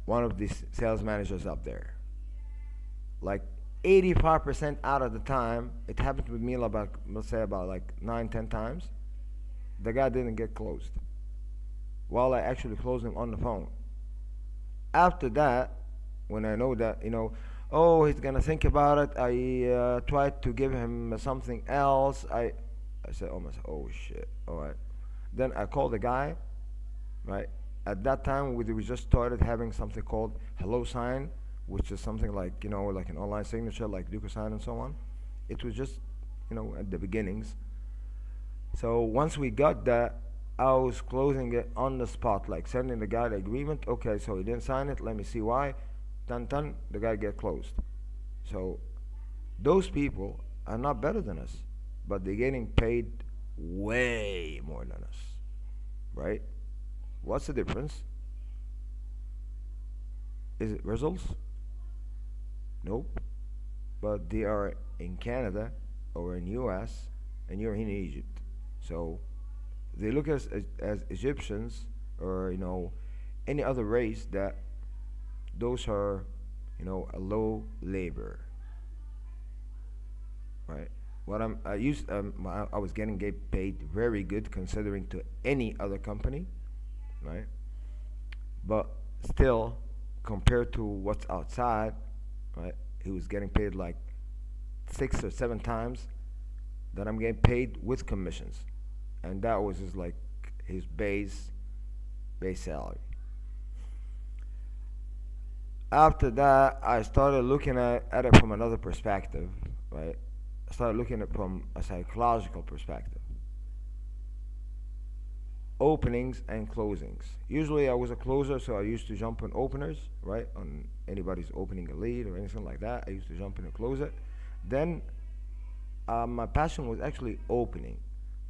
one of these sales managers up there. Like 85% out of the time, it happened with me about, let's say, about like 9, 10 times. The guy didn't get closed while I actually closed him on the phone. After that, when I know that, oh, he's gonna think about it, I tried to give him something else. I said, oh, myself, oh shit, all right. Then I called the guy, right? At that time, we just started having something called Hello Sign, which is something like, like an online signature, like DocuSign and so on. It was just, at the beginnings. So once we got that, I was closing it on the spot, like sending the guy the agreement. Okay, so he didn't sign it. Let me see why. Done, done. The guy get closed. So those people are not better than us, but they're getting paid way more than us, right? What's the difference? Is it results? Nope. But they are in Canada or in US, and you're in Egypt. So they look as Egyptians or any other race that those are a low labor, right? What I used I was getting get paid very good considering to any other company, right? But still, compared to what's outside, right? He was getting paid like 6 or 7 times that I'm getting paid with commissions, and that was his like his base salary. After that, I started looking at it from another perspective, right? I started looking at it from a psychological perspective. Openings and closings. Usually I was a closer, so I used to jump on openers, right? On anybody's opening a lead or anything like that. I used to jump in and close it. Then my passion was actually opening.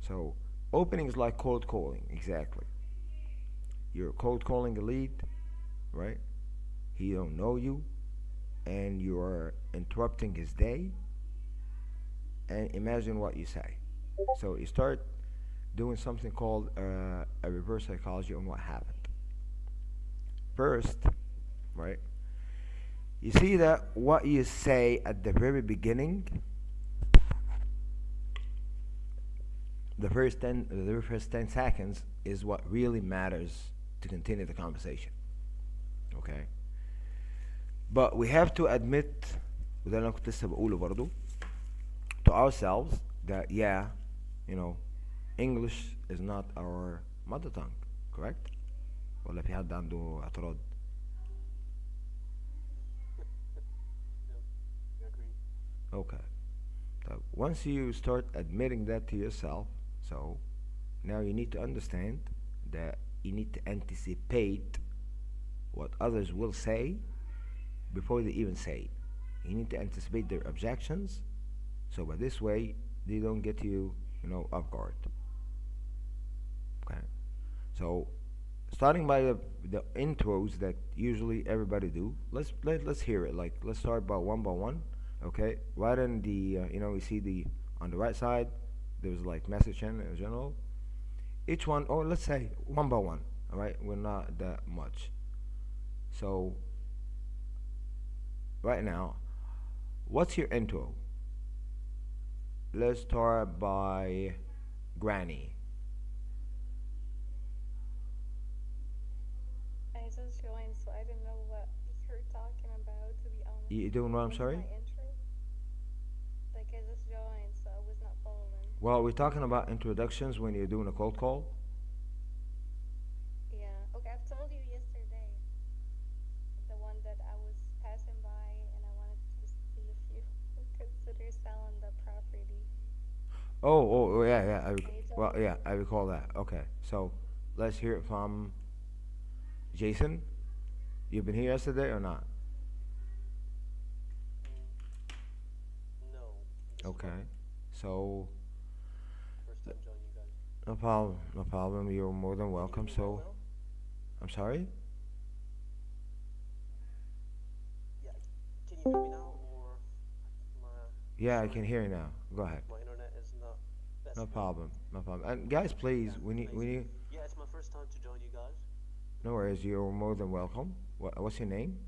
So opening is like cold calling, exactly. You're cold calling a lead, right? He don't know you, and you are interrupting his day. And imagine what you say. So you start doing something called a reverse psychology on what happened. First, right? You see that what you say at the very beginning, the very first 10 seconds, is what really matters to continue the conversation. Okay. But we have to admit, وده اللي انا كنت لسه بقوله برضو, to ourselves that yeah, you know, English is not our mother tongue, correct? ولا في حد عنده اعتراض؟ Yeah, agree. Okay. So once you start admitting that to yourself, so now you need to understand that you need to anticipate what others will say before they even say it. You need to anticipate their objections, so by this way they don't get you, off guard. Okay. So starting by the intros that usually everybody do. Let's hear it. Like let's start by one. Okay. Right in the you see the on the right side there's like message in general. Each one, or let's say one by one. All right. We're not that much. So right now, what's your intro? Let's start by Granny. I just joined, so I don't know what you're talking about, to be honest. You doing what? I'm What's my sorry. intro? Like, I just joined, so I was not following. Well, we're talking about introductions when you're doing a cold call. Yeah. Okay, I've told you yesterday. The one that I was passing by and I wanted to see if you would consider selling the property. Oh, yeah, yeah. And you told Well, me, yeah, I recall that. Okay, so let's hear it from Jason. You've been here yesterday or not? Mm, no, this is my Okay, so first time joining you guys. no problem, no problem. You're more than Can you hear welcome. me well So now? I'm sorry. Yeah, can you hear me now, or my Yeah, I can sorry, hear you now. Go ahead. my internet is not No best now. problem, no problem. And guys, please, Yeah, we need, we amazing. need. Yeah, it's my first time to join you guys. No worries. You're more than welcome. What's your name?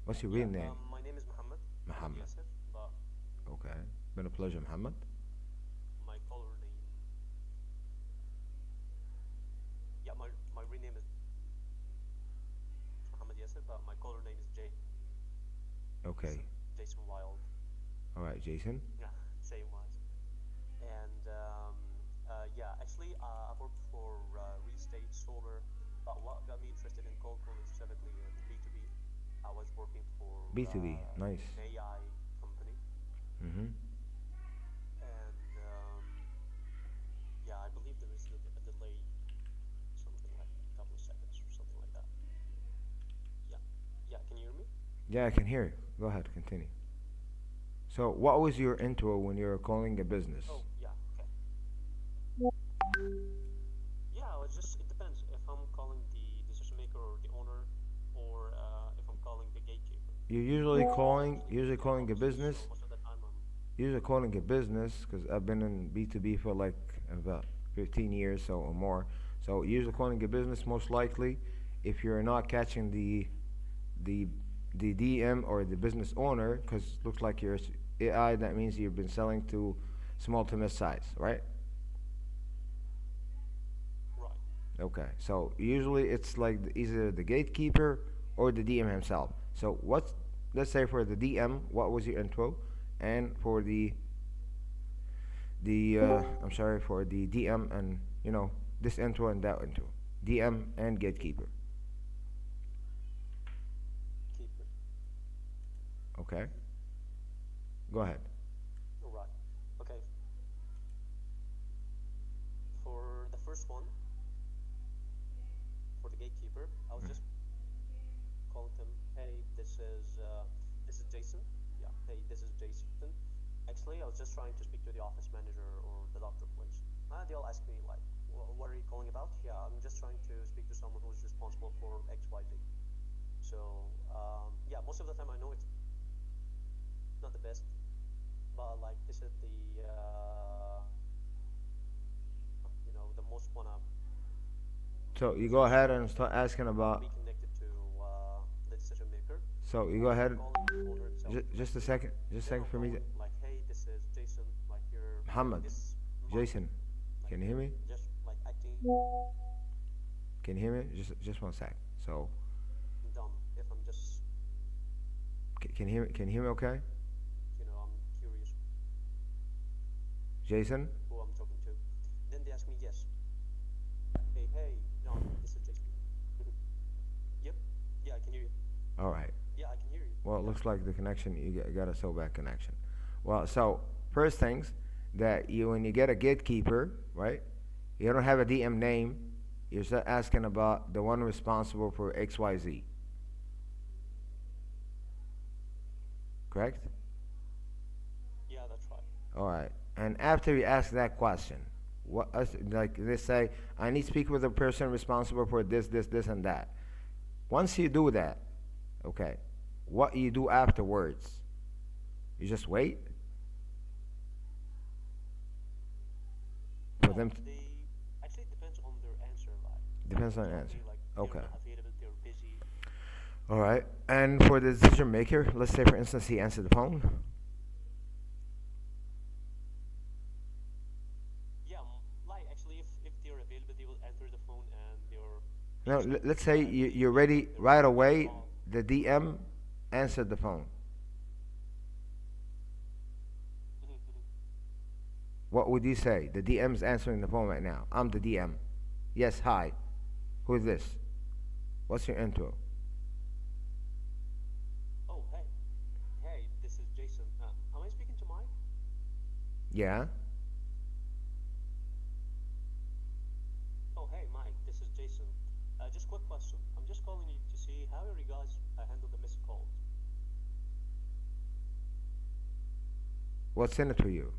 What's your Yeah, real name? my name is Muhammad Muhammad. Yasser, but Okay. Been a pleasure, Muhammad. my color name, yeah, my real name is Muhammad Yasser, but my color name is Okay. Jason Wild. All right, Jason. Yeah, same was. And yeah, actually, I work for real estate, solar, but what got me interested in cold calling specifically the B2B. I was working for B2B. Nice. an AI company, Mm-hmm. and yeah, I believe there is a delay, something like a couple of seconds or something like that. Yeah, yeah, can you hear me? Yeah, I can hear you. Go ahead, continue. So, what was your intro when you were calling a business? Oh, yeah, okay. Yeah, it's just it depends if I'm calling the decision maker or the owner, or if I'm calling the gatekeeper. You're Actually, usually yeah, calling a obviously. business. So most of the time I'm Usually calling a business because I've been in B2B for like about 15 years so or more. So usually calling a business most likely if you're not catching the the DM or the business owner because looks like you're AI, that means you've been selling to small to mid size, right? right. Okay, so usually it's like either the gatekeeper or the DM himself. So what's, let's say for the DM, what was your intro, and for the I'm sorry, for the DM and this intro and that intro, DM and gatekeeper. Keeper. Okay, go ahead. Right. Okay. For the first one, for the gatekeeper, I was just calling him. Hey, this is Jason. Yeah. Hey, this is Jason. Actually, I was just trying to speak to the office manager or the doctor, please. They'll ask me like, what are you calling about? Yeah, I'm just trying to speak to someone who's responsible for X, Y, Z. So yeah, most of the time I know it's not the best, but like this is the most wanna So you go just ahead and start asking about. be connected to the decision maker. So you go But if I'm ahead. calling the owner himself, like Just a the second. Just a then second I'll for me. call him like, hey, this is Jason. Like you're like Muhammad, this month, Jason, like can you hear you're me? just like acting Can you hear me? Just one sec. So dumb. If I'm just can you hear me? Can you hear me? Okay, I'm curious Jason. who I'm talking to. Then they ask me, yes. Hey, John, this is Jason. Yep. Yeah, I can hear you. All right. Yeah, I can hear you. Well, it Yeah. looks like the connection you got a so bad connection. Well, so first things that you when you get a gatekeeper, right? You don't have a DM name. You're just asking about the one responsible for XYZ, correct? Yeah, that's right. All right. And after you ask that question, like they say, I need to speak with the person responsible for this, and that. Once you do that, okay, what you do afterwards? You just wait for them. They actually it depends on their answer. Like Depends on the answer. probably like they're Okay. not available, they're busy. All right. And for the decision maker, let's say for instance he answered the phone. Yeah, like actually, if they're available, they will answer the phone and they No, just need let's to say like you're ready they're right ready to away. talk. The DM answered the phone. What would you say? The DM's answering the phone right now. I'm the DM. Yes, hi. Who is this? What's your intro? Oh, hey, this is Jason. Am I speaking to Mike? Yeah. Oh, hey, Mike, this is Jason. Just quick question. I'm just calling you to see how you guys handle the missed calls. What's in it for you?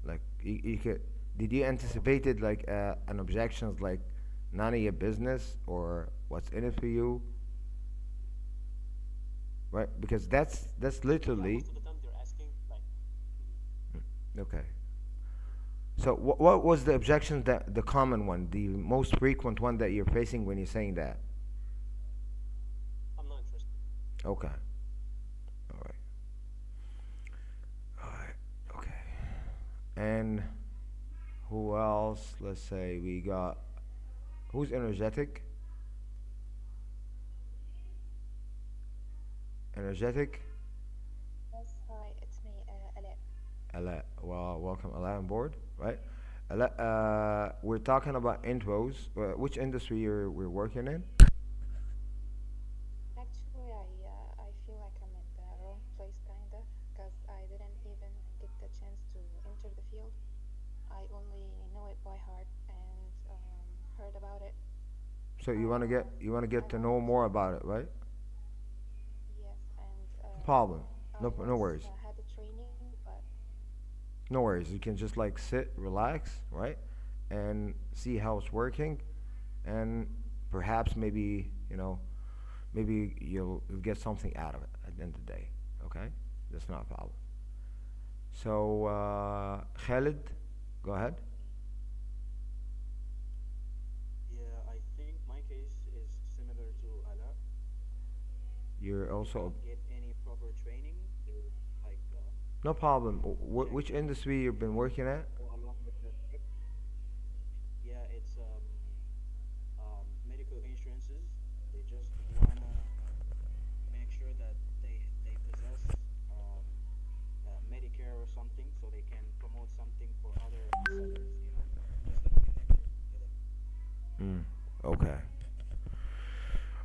Like you could. Did you anticipated like an objections like none of your business or what's in it for you? Right? Because that's Yeah, literally most of the time they're asking like, okay. So what was the objection, that the common one, the most frequent one that you're facing when you're saying that? I'm not interested. Okay. All right. All right. Okay. And who else? Let's say we got, who's energetic? Energetic. Yes, hi, it's me, Alaa. Ala, well, welcome Ala on board, right? Ala, we're talking about intros. Which industry we're working in? Actually, I feel like I'm in the wrong place, kind of, because I didn't even get the chance to enter the field. I only know it by heart and heard about it. So you want to get I to know once, more about it, right? yes, and No problem. I No once worries. had a training, but No worries. You can just like sit, relax, right, and see how it's working, and perhaps maybe you'll get something out of it at the end of the day. Okay, that's not a problem. So Khalid, go ahead. Yeah, I think my case is similar to Ala. You're We also don't get any proper training to like no problem. check Which industry you've been working at? go along with the script. Yeah, it's medical insurances. They just wanna make sure that they possess um, Medicare or something, so they can promote something for other sellers. Just like connector. كده. Mm, okay.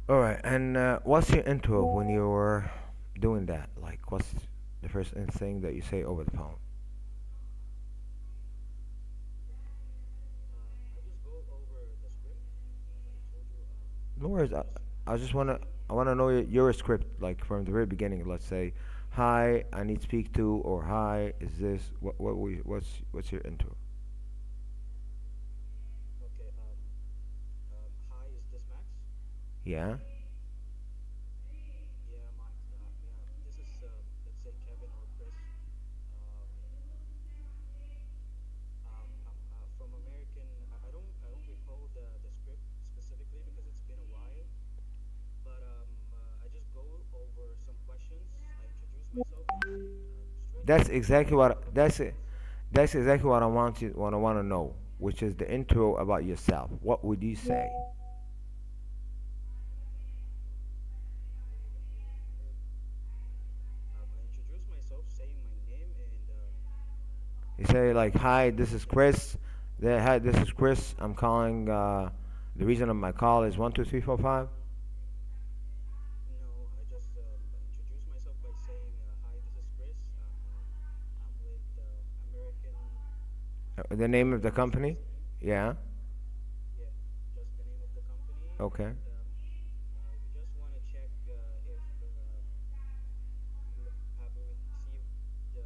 All right. And what's your intro when you're doing that? Like, what's the first thing that you say over the phone? I just go over the script, as I told you. No worries. I, Just I just wanna say I wanna know your script, like from the very beginning. Let's say, hi, I need to speak to, or hi, is this what's your intro? okay. Hi, is this Max? Yeah. Yeah, Max. Yeah, this is let's say Kevin or Chris. Um, I'm from American. I don't recall the script specifically because it's been a while. But I just go over some questions. I introduce myself and then straight That's away I exactly ask what them that's it. questions. That's exactly what I want to know, which is the intro about yourself. What would you say? Let me remember. I introduce myself saying my name and You say like, "Hi, this is Chris." Hi, this is Chris. I'm calling. The reason of my call is 1 2 3 4 5. no, I just introduce myself by saying, "Hi, this is Chris. I'm with American The name of the Insurance company. Company." Yeah. Yeah, just the name of the company, Okay. and we just want to check if you have received the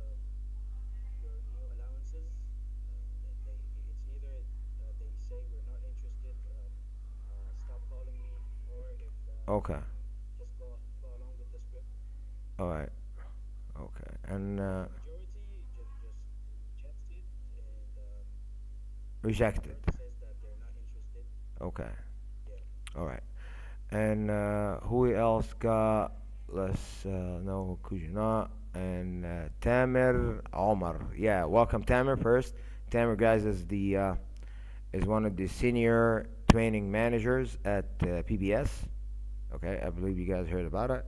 your new allowances. It's either they say we're not interested, stop calling me, or if Okay. just go along with the script. All right. Okay. And Majority just rejects it, and rejected. majority says that they're not interested. Okay. Yeah. All right. And who else got? Let's know who could you not? And Tamer Omar. Yeah. Welcome, Tamer. First, Tamer, guys, is one of the senior training managers at PBS. Okay, I believe you guys heard about it.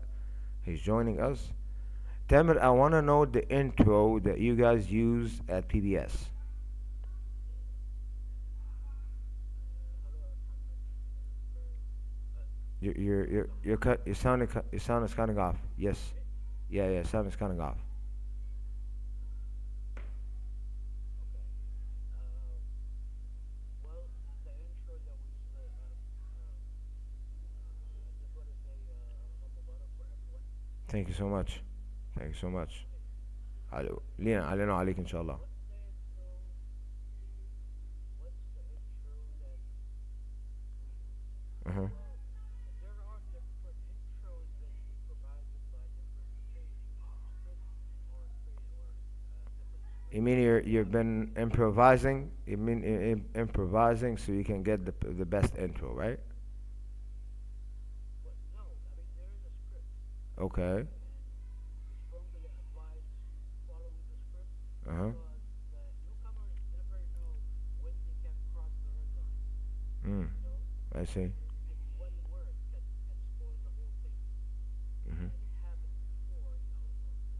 He's joining us. Tamer, I want to know the intro that you guys use at PBS. You're cut. Your sound is cutting off. Yes. Okay. Yeah, yeah. Sound is cutting off. Okay. Um, well, the intro that we usually just want to say Ramadan Mubarak for everyone. Thank you so much. Thank you so much. Okay. لينا علينا وعليك إن شاء الله. What's the intro? What's the intro that we use? Uh-huh. Well, there are different intros that we provided by different scripts or different You mean you've been improvising? You mean improvising so you can get the best intro, right? But no, I mean there is a script, Okay. and we strongly advise following the script Uh huh. because the newcomers never know when they can cross the red line. Mm. You know, I see. maybe one word can spoil the whole thing. Mhm. And it happened before, while I'm asking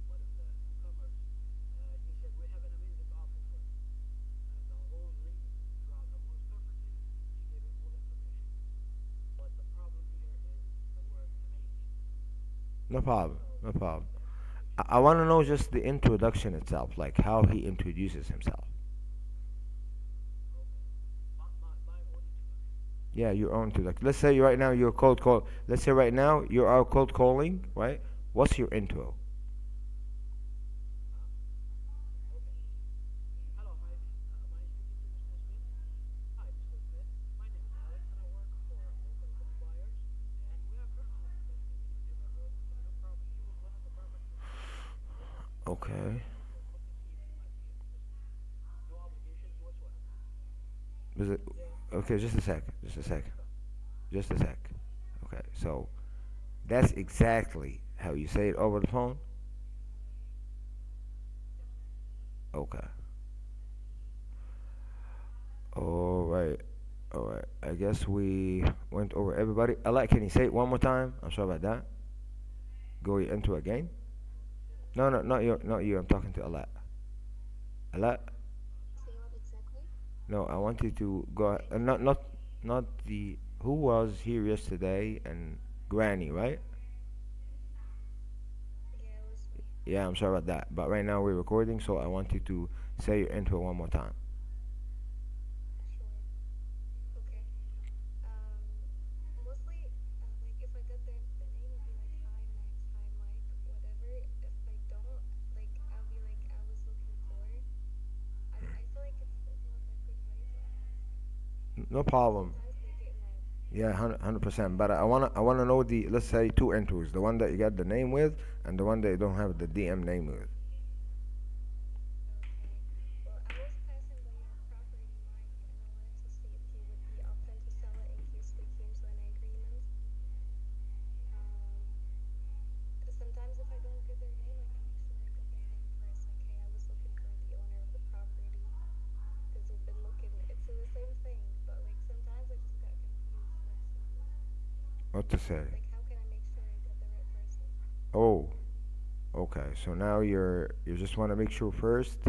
one of the newcomers, he said, "We have an amazing offer for you." The whole ring throughout the whole perfectly. She gave it all information. But the problem here is the word amazing. No problem. So No problem. the expectation I is want to high. know just the introduction itself, like how he introduces himself. Okay. My own introduction. Yeah, your own introduction. Let's say right now you're cold call. Let's say right now you are cold calling, right? What's your intro? Huh? Okay. Hello, am I speaking to Mr. Smith? Hi, Mr. Smith. My name is Alex, and I work for Local Home Buyers. And we are currently investing in your neighborhood in a new property with one of the properties in town. So I just Okay. wanted to give you a call to see if you might be interested. No obligations whatsoever. Is it, And then okay, just a sec. Just a there is sec. a catch. Just a sec. Okay, so that's exactly how you say it over the phone? Yes. Okay. Alright. Alright. I guess we went over everybody. Allah, can you say it one more time? I'm sorry about that. Go into again? Say what? No, no, not you. Not you. I'm talking to Allah. Allah? Say what exactly? No, I want you to go. Not the. Who was here yesterday and Granny, right? Yeah, it was me. Yeah, I'm sorry about that. But right now we're recording, so I want you to say your intro one more time. Sure. Okay. Um, Mostly, like if I get the name, it'd be like hi Max, hi Mike, whatever. If I don't, like I'll be like I was looking for. I feel like it's not a good way to ask No because problem. sometimes they get mad. Yeah, 100%. But I wanna know the, let's say, two intros, the one that you got the name with, and the one that you don't have the DM name with. Okay. Well, I was passing by your property, Mike, and I wanted to see if you would be open to sell it in case we came to an agreement. Um, Sometimes if I don't get their name, like I make sure I get their name first. Like, hey, I was looking for the owner of the property because we've been looking. It's the same thing, but like sometimes I just got confused. What to say? Like how can I make sure I get the right person? Oh, okay. So now you just want to make sure first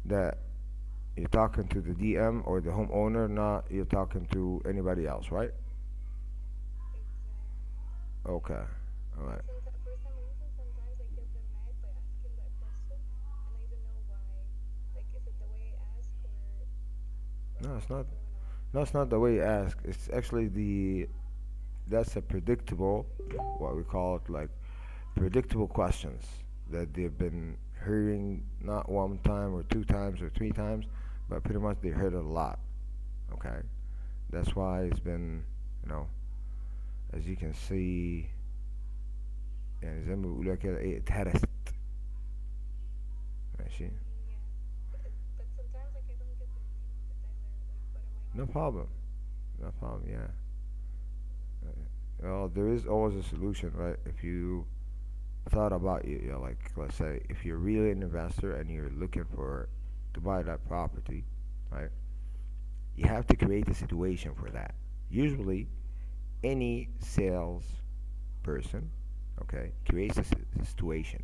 that you're talking to the DM or the homeowner, not you're talking to anybody else, right? Exactly. Okay. All And right. for some reason, sometimes I get them mad by asking that question, and I don't know why. Like, is it the way I ask, or No, it's what's not. going on? No, it's not the way you ask. It's actually that's a predictable, what we call it, like predictable questions that they've been hearing not one time or two times or three times, but pretty much they heard it a lot. Okay, that's why it's been, you know, as you can see, يعني زي ما بيقولوا كده ايه اتهرست. ماشي. Yeah, but sometimes like I don't get their name on the dialer. Like, what am I No gonna do? problem. No problem. Yeah. Well, there is always a solution, right? If you thought about you know, like let's say if you're really an investor and you're looking for to buy that property, right? You have to create a situation for that. Usually, any sales person, okay, creates a situation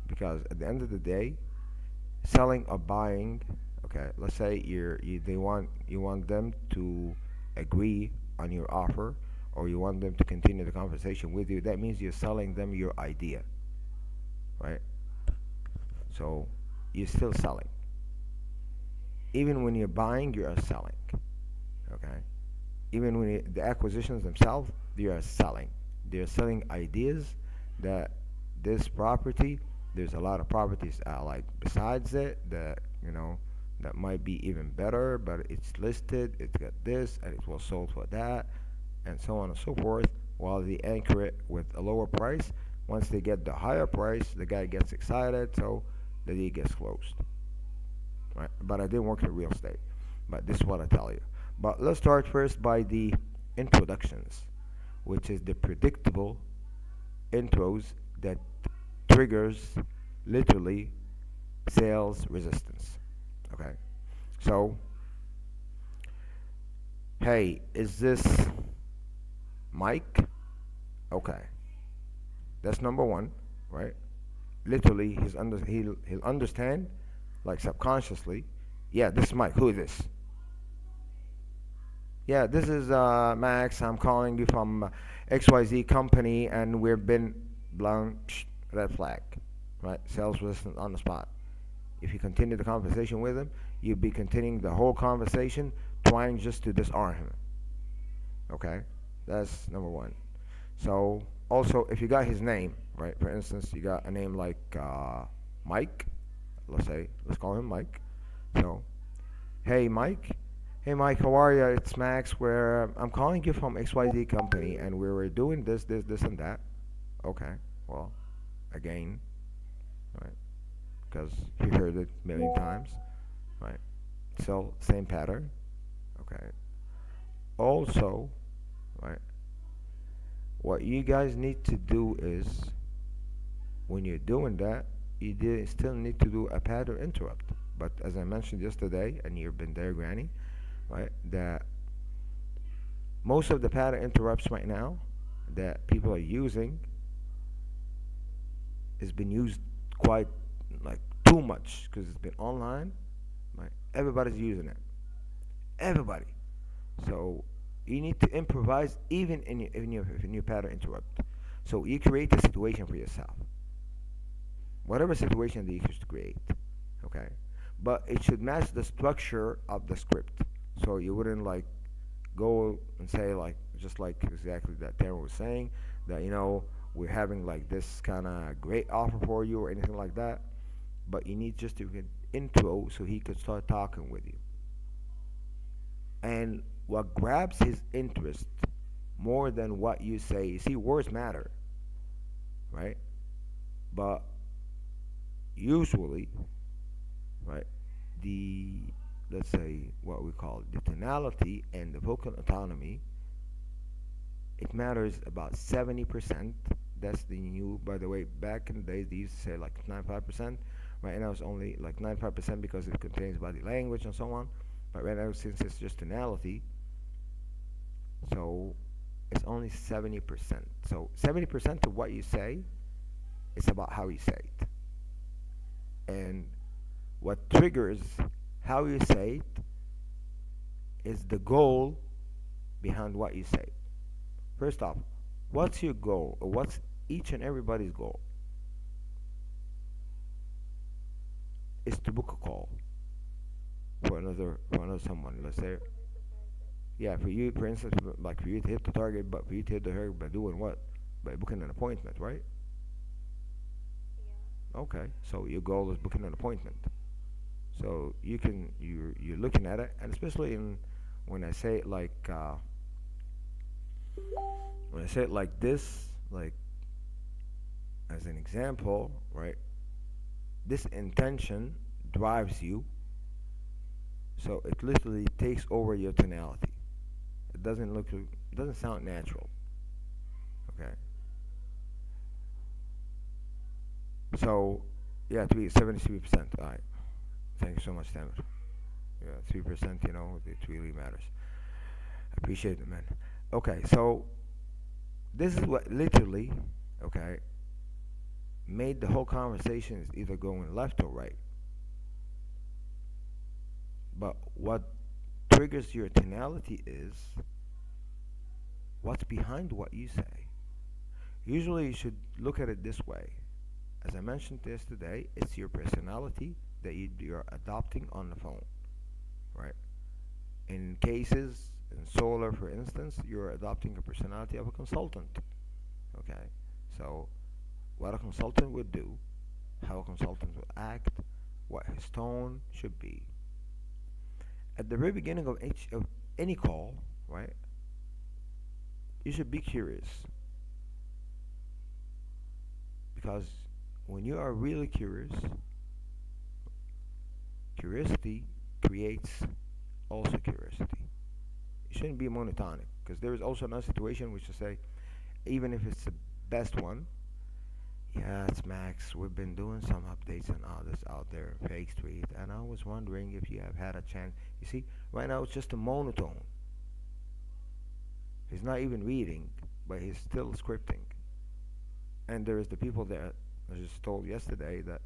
because at the end of the day, selling or buying, okay, let's say you want them to agree on your offer or you want them to continue the conversation with you. That means you're selling them your idea, right? So you're still selling. Even when you're buying, you are selling. Okay. Even when the acquisitions themselves, they are selling. They are selling ideas that this property, there's a lot of properties like besides it that that might be even better, but it's listed, it's got this, and it was sold for that, and so on and so forth. While they anchor it with a lower price, Once they get the higher price, the guy gets excited, so the deal gets closed. Right? But I didn't work in real estate. But this is what I tell you. But let's start first by the introductions, which is the predictable intros that triggers literally sales resistance. Okay. So, hey, is this Mike? Okay. That's number one, right? Literally, he'll understand, like subconsciously. Yeah, this is Mike. Who is this? Yeah, this is Max. I'm calling you from XYZ company, and we've been blown. Red flag, right? Sales resistant on the spot. If you continue the conversation with him, you'll be continuing the whole conversation, trying just to disarm him. Okay, that's number one. So also, if you got his name, right? For instance, you got a name like Mike. Let's call him Mike. So, hey Mike. Hey Mike, how are you? It's Max. Where I'm calling you from XYZ company, and we were doing this, and that. Okay. Well, again, right? Because you heard it a million times, right? So same pattern. Okay. Also, right? What you guys need to do is, when you're doing that, still need to do a pattern interrupt. But as I mentioned yesterday, and you've been there, Granny, right? That most of the pattern interrupts right now that people are using has been used quite like too much because it's been online. Right? Everybody's using it. Everybody. So you need to improvise even in your pattern interrupt. So you create a situation for yourself, whatever situation that you choose to create. Okay, but it should match the structure of the script. So you wouldn't like go and say like just like exactly that Darren was saying that we're having like this kind of great offer for you or anything like that. But you need just to get intro so he could start talking with you. And what grabs his interest more than what you say, you see, words matter, right? But usually, right, the let's say what we call the tonality and the vocal autonomy, it matters about 70%. That's the new, by the way, back in the days they used to say like 95%. Right now it's only like 95% because it contains body language and so on. But right now, since it's just tonality, so it's only 70%. So 70% of what you say is about how you say it. And what triggers how you say it is the goal behind what you say. First off, what's your goal? Or what's each and everybody's goal? Is to book a call for another someone. Let's say, yeah, for you, for instance, like for you to hit the target, but for you to hit the target by doing what? By booking an appointment, right? Yeah. Okay, so your goal is booking an appointment. So you're looking at it, and especially in when I say it like when I say it like this, like as an example, right? This intention drives you, so it literally takes over your tonality. It doesn't sound natural. Okay. So yeah, 73%. All right. Thank you so much, Tamer. Yeah, 3%. It really matters. Appreciate it, man. Okay, so this is what literally, okay, made the whole conversation is either going left or right. But what triggers your tonality is what's behind what you say. Usually, you should look at it this way. As I mentioned yesterday, it's your personality that you're adopting on the phone, right? In cases, in solar, for instance, you're adopting a personality of a consultant, okay? So, what a consultant would do, how a consultant would act, what his tone should be. At the very beginning of any call, right? You should be curious. Because when you are really curious, curiosity creates also curiosity. It shouldn't be monotonic because there is also another situation which is say, even if it's the best one, yeah, it's Max. We've been doing some updates and all this out there in Fake Street, and I was wondering if you have had a chance. You see, right now it's just a monotone. He's not even reading, but he's still scripting. And there's the people that I just told yesterday that,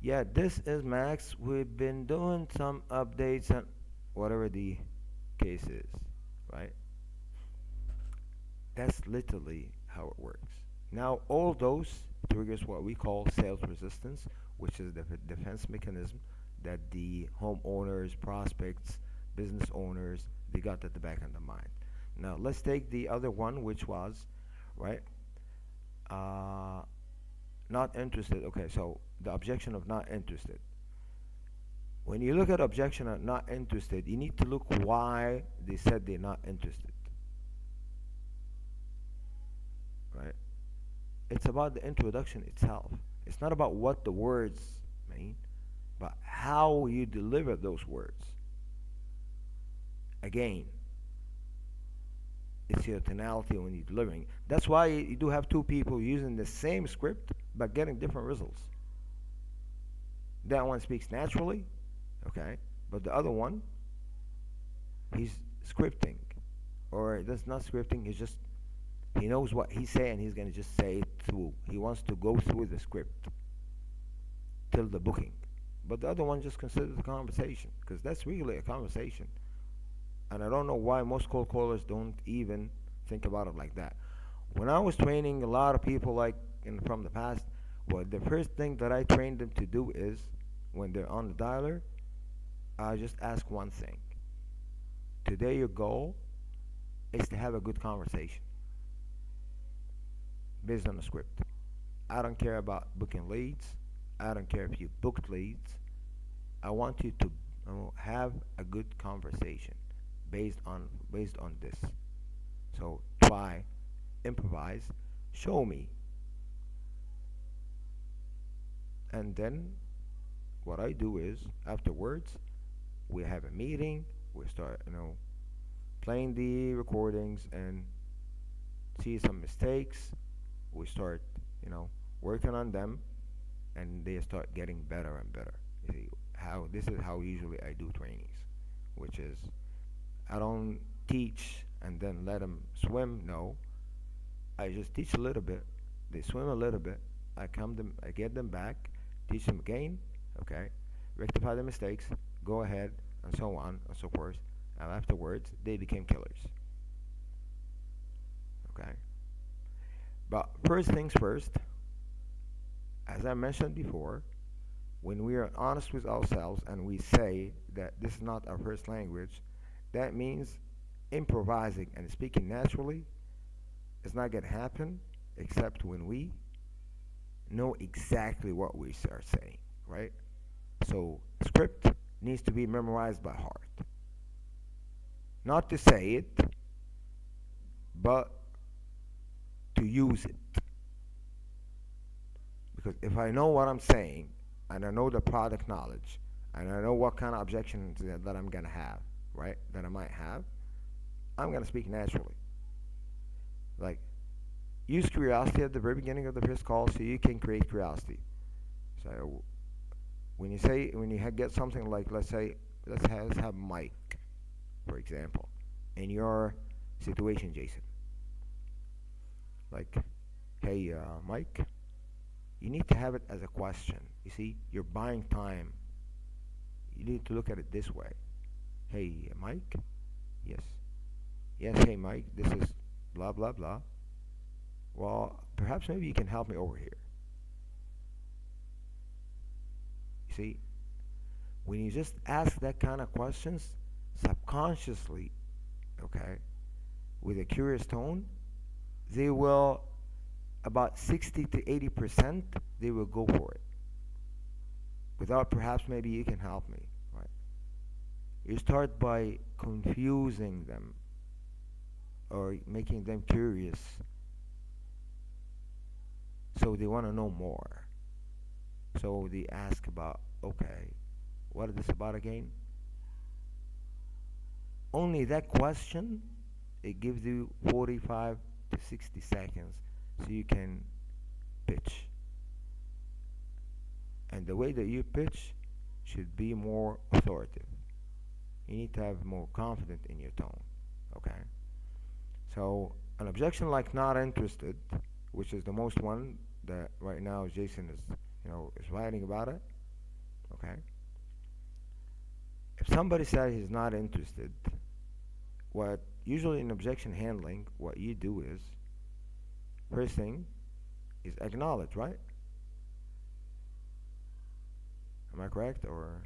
yeah, this is Max. We've been doing some updates and whatever the case is, right? That's literally how it works. Now, all those triggers what we call sales resistance, which is the defense mechanism that the homeowners, prospects, business owners, they got at the back of the mind. Now, let's take the other one, which was, right, uh, not interested. Okay, so the objection of not interested. When you look at objection of not interested, you need to look why they said they're not interested, right? It's about the introduction itself. It's not about what the words mean, but how you deliver those words. Again, it's your tonality when you're delivering. That's why you do have two people using the same script but getting different results. That one speaks naturally, okay, but the other one, he's scripting, or that's not scripting. He's just he knows what he's saying. He's gonna just say it through. He wants to go through the script till the booking, but the other one just considers the conversation because that's really a conversation. And I don't know why most cold callers don't even think about it like that. When I was training a lot of people like from the past, well, the first thing that I trained them to do is when they're on the dialer, I just ask one thing. Today your goal is to have a good conversation based on the script. I don't care about booking leads. I don't care if you booked leads. I want you to have a good conversation based on this. So try, improvise, show me, and then what I do is afterwards we have a meeting. We start, playing the recordings and see some mistakes. We start, working on them, and they start getting better and better. You see how this is how usually I do trainings, which is I don't teach and then let them swim. No, I just teach a little bit. They swim a little bit. I get them back, teach them again. Okay, rectify the mistakes. Go ahead, and so on and so forth. And afterwards, they became killers. Okay, but first things first. As I mentioned before, when we are honest with ourselves and we say that this is not our first language, that means improvising and speaking naturally is not going to happen except when we know exactly what we are saying, right? So, script needs to be memorized by heart. Not to say it, but to use it. Because if I know what I'm saying, and I know the product knowledge, and I know what kind of objections that I'm going to have, right? That I might have, I'm going to speak naturally. Like, use curiosity at the very beginning of the first call so you can create curiosity. So, when you get something like, let's have Mike, for example, in your situation, Jason. Like, hey, Mike, you need to have it as a question. You see, you're buying time. You need to look at it this way. Hey, Mike? Yes. Yes, hey, Mike, this is blah, blah, blah. Well, perhaps maybe you can help me over here. You see, when you just ask that kind of questions subconsciously, okay, with a curious tone, they will, about 60 to 80%, they will go for it. Without perhaps maybe you can help me, right? You start by confusing them or making them curious. So they want to know more. So they ask about, okay, what is this about again? Only that question, it gives you 45 to 60 seconds so you can pitch. And the way that you pitch should be more authoritative. You need to have more confidence in your tone. Okay? So an objection like not interested, which is the most one that right now Jason is writing about it. Okay? If somebody says he's not interested, what usually in objection handling, what you do is first thing is acknowledge, right? Am I correct? Or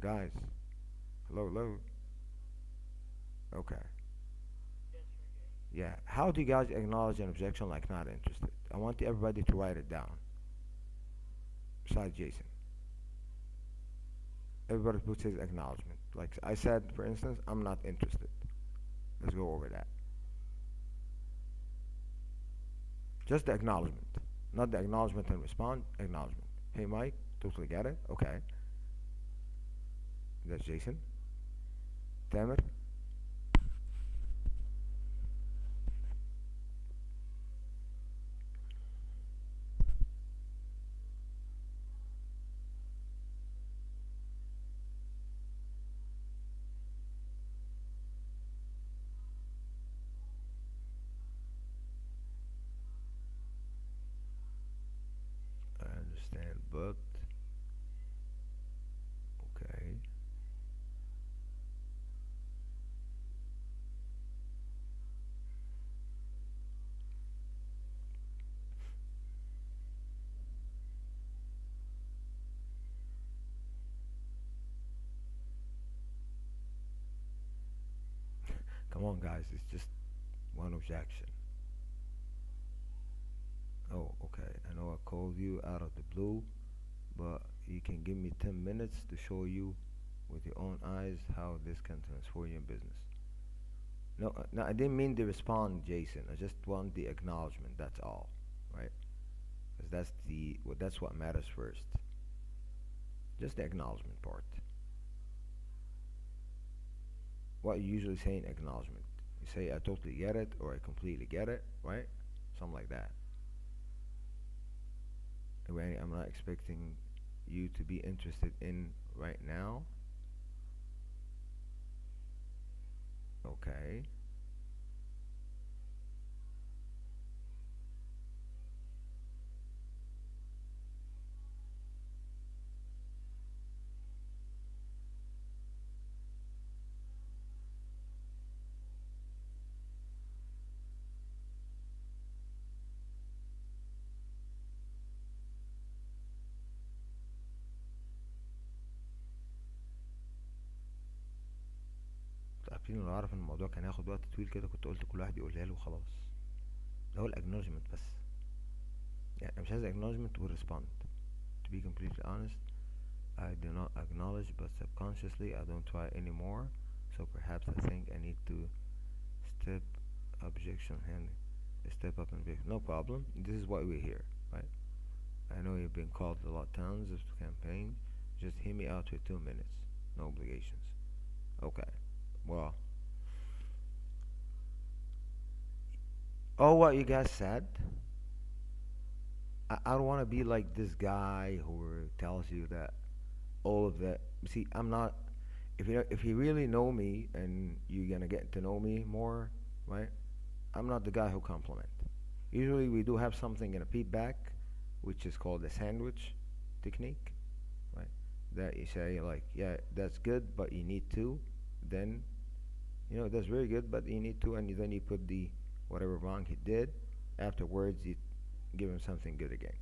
guys? Hello, hello. Okay. Yes, sir. Yeah. How do you guys acknowledge an objection like not interested? I want everybody to write it down. Besides Jason. Everybody puts his acknowledgement. Like I said, for instance, I'm not interested. Let's go over that. Just the acknowledgement. Not the acknowledgement and respond. Acknowledgement. Hey, Mike, totally get it. Okay. That's Jason. Tamer. I understand, but okay. Come on, guys. It's just one objection. Oh, okay. I know I called you out of the blue, but you can give me 10 minutes to show you with your own eyes how this can transform your business. No, no, I didn't mean to respond, Jason. I just want the acknowledgement. That's all, right? Because that's what matters first. Just the acknowledgement part. What you usually say in acknowledgement. You say I totally get it or I completely get it, right? Something like that. Right? I'm not expecting you to be interested in right now. Okay. عارفين لو اعرف ان الموضوع كان هياخد وقت طويل كده كنت قلت كل واحد يقولها له وخلاص. ده هو الاكنولجمنت بس. يعني انا مش عايز acknowledgement و respond. To be completely honest, I do not acknowledge, but subconsciously I don't try anymore. So perhaps I think I need to step objection handling. Step up and objection. No problem. This is why we're here, right? I know you've been called a lot of times of campaign. Just hear me out for 2 minutes. No obligations. Okay. Well, all what you guys said, I don't want to be like this guy who tells you that all of that. See, I'm not. If you really know me and you're gonna get to know me more, right? I'm not the guy who compliment. Usually we do have something in a feedback, which is called the sandwich technique, right? That you say like, yeah, that's good, but you need to. Then, that's very good, but you need to, and then you put the whatever wrong he did. Afterwards, you give him something good again.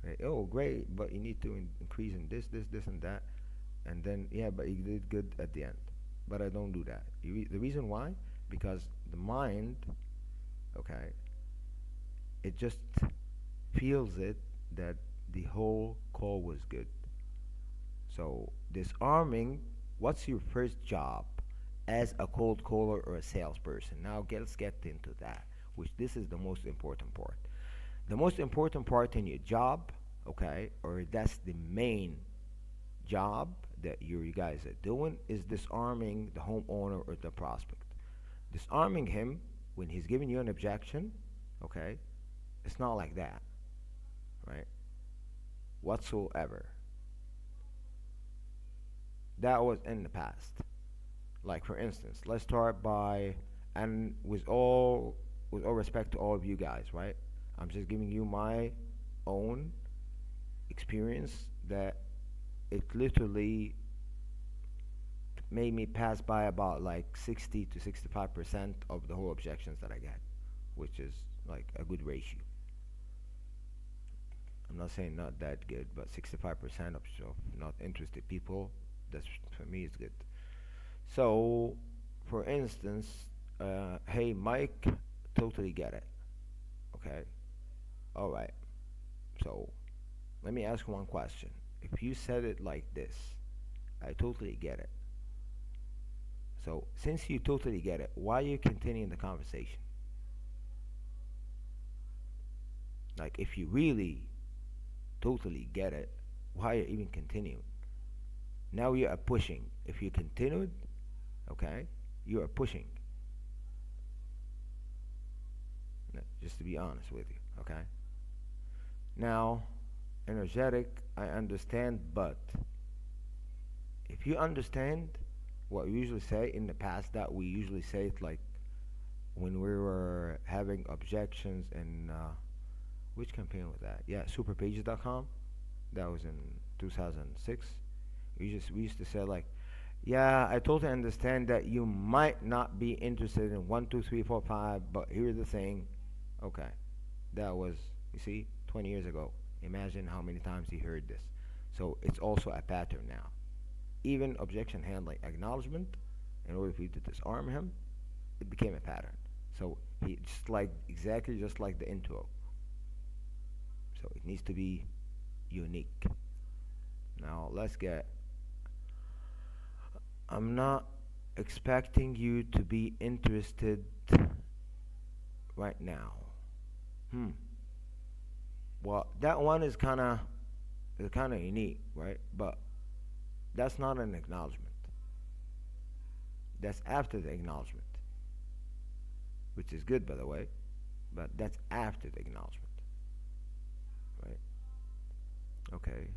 Right? Oh, great, but you need to increase in this, and that, and then yeah, but you did good at the end. But I don't do that. The reason why, because the mind, okay, it just feels it that the whole call was good. So disarming, what's your first job as a cold caller or a salesperson? Now let's get into that, which this is the most important part. The most important part in your job, okay, or that's the main job that you guys are doing, is disarming the homeowner or the prospect. Disarming him when he's giving you an objection, okay, it's not like that, right? Whatsoever. That was in the past. Like for instance, let's start by, and with all respect to all of you guys, right? I'm just giving you my own experience that it literally made me pass by about like 60 to 65% of the whole objections that I get, which is like a good ratio. I'm not saying not that good, but 65% of not interested people, that's for me is good. So, for instance, hey Mike, totally get it. Okay, all right. So let me ask one question. If you said it like this, I totally get it. So since you totally get it, why are you continuing the conversation? Like if you really totally get it, why are you even continuing? Now you are pushing. If you continued, okay, you are pushing. Just to be honest with you, okay? Now, energetic, I understand, but if you understand what we usually say in the past, that we usually say it like when we were having objections in which campaign was that? Yeah, superpages.com. That was in 2006. We used to say like, yeah, I totally understand that you might not be interested in one, two, three, four, five, but here's the thing. Okay, that was, you see, 20 years ago. Imagine how many times he heard this. So it's also a pattern now. Even objection handling acknowledgement, in order for you to disarm him, it became a pattern. So he just like exactly just like the intro. So it needs to be unique. Now let's get. I'm not expecting you to be interested right now. Hmm. Well, that one is kind of unique, right? But that's not an acknowledgement. That's after the acknowledgement, which is good, by the way. But that's after the acknowledgement, right? Okay.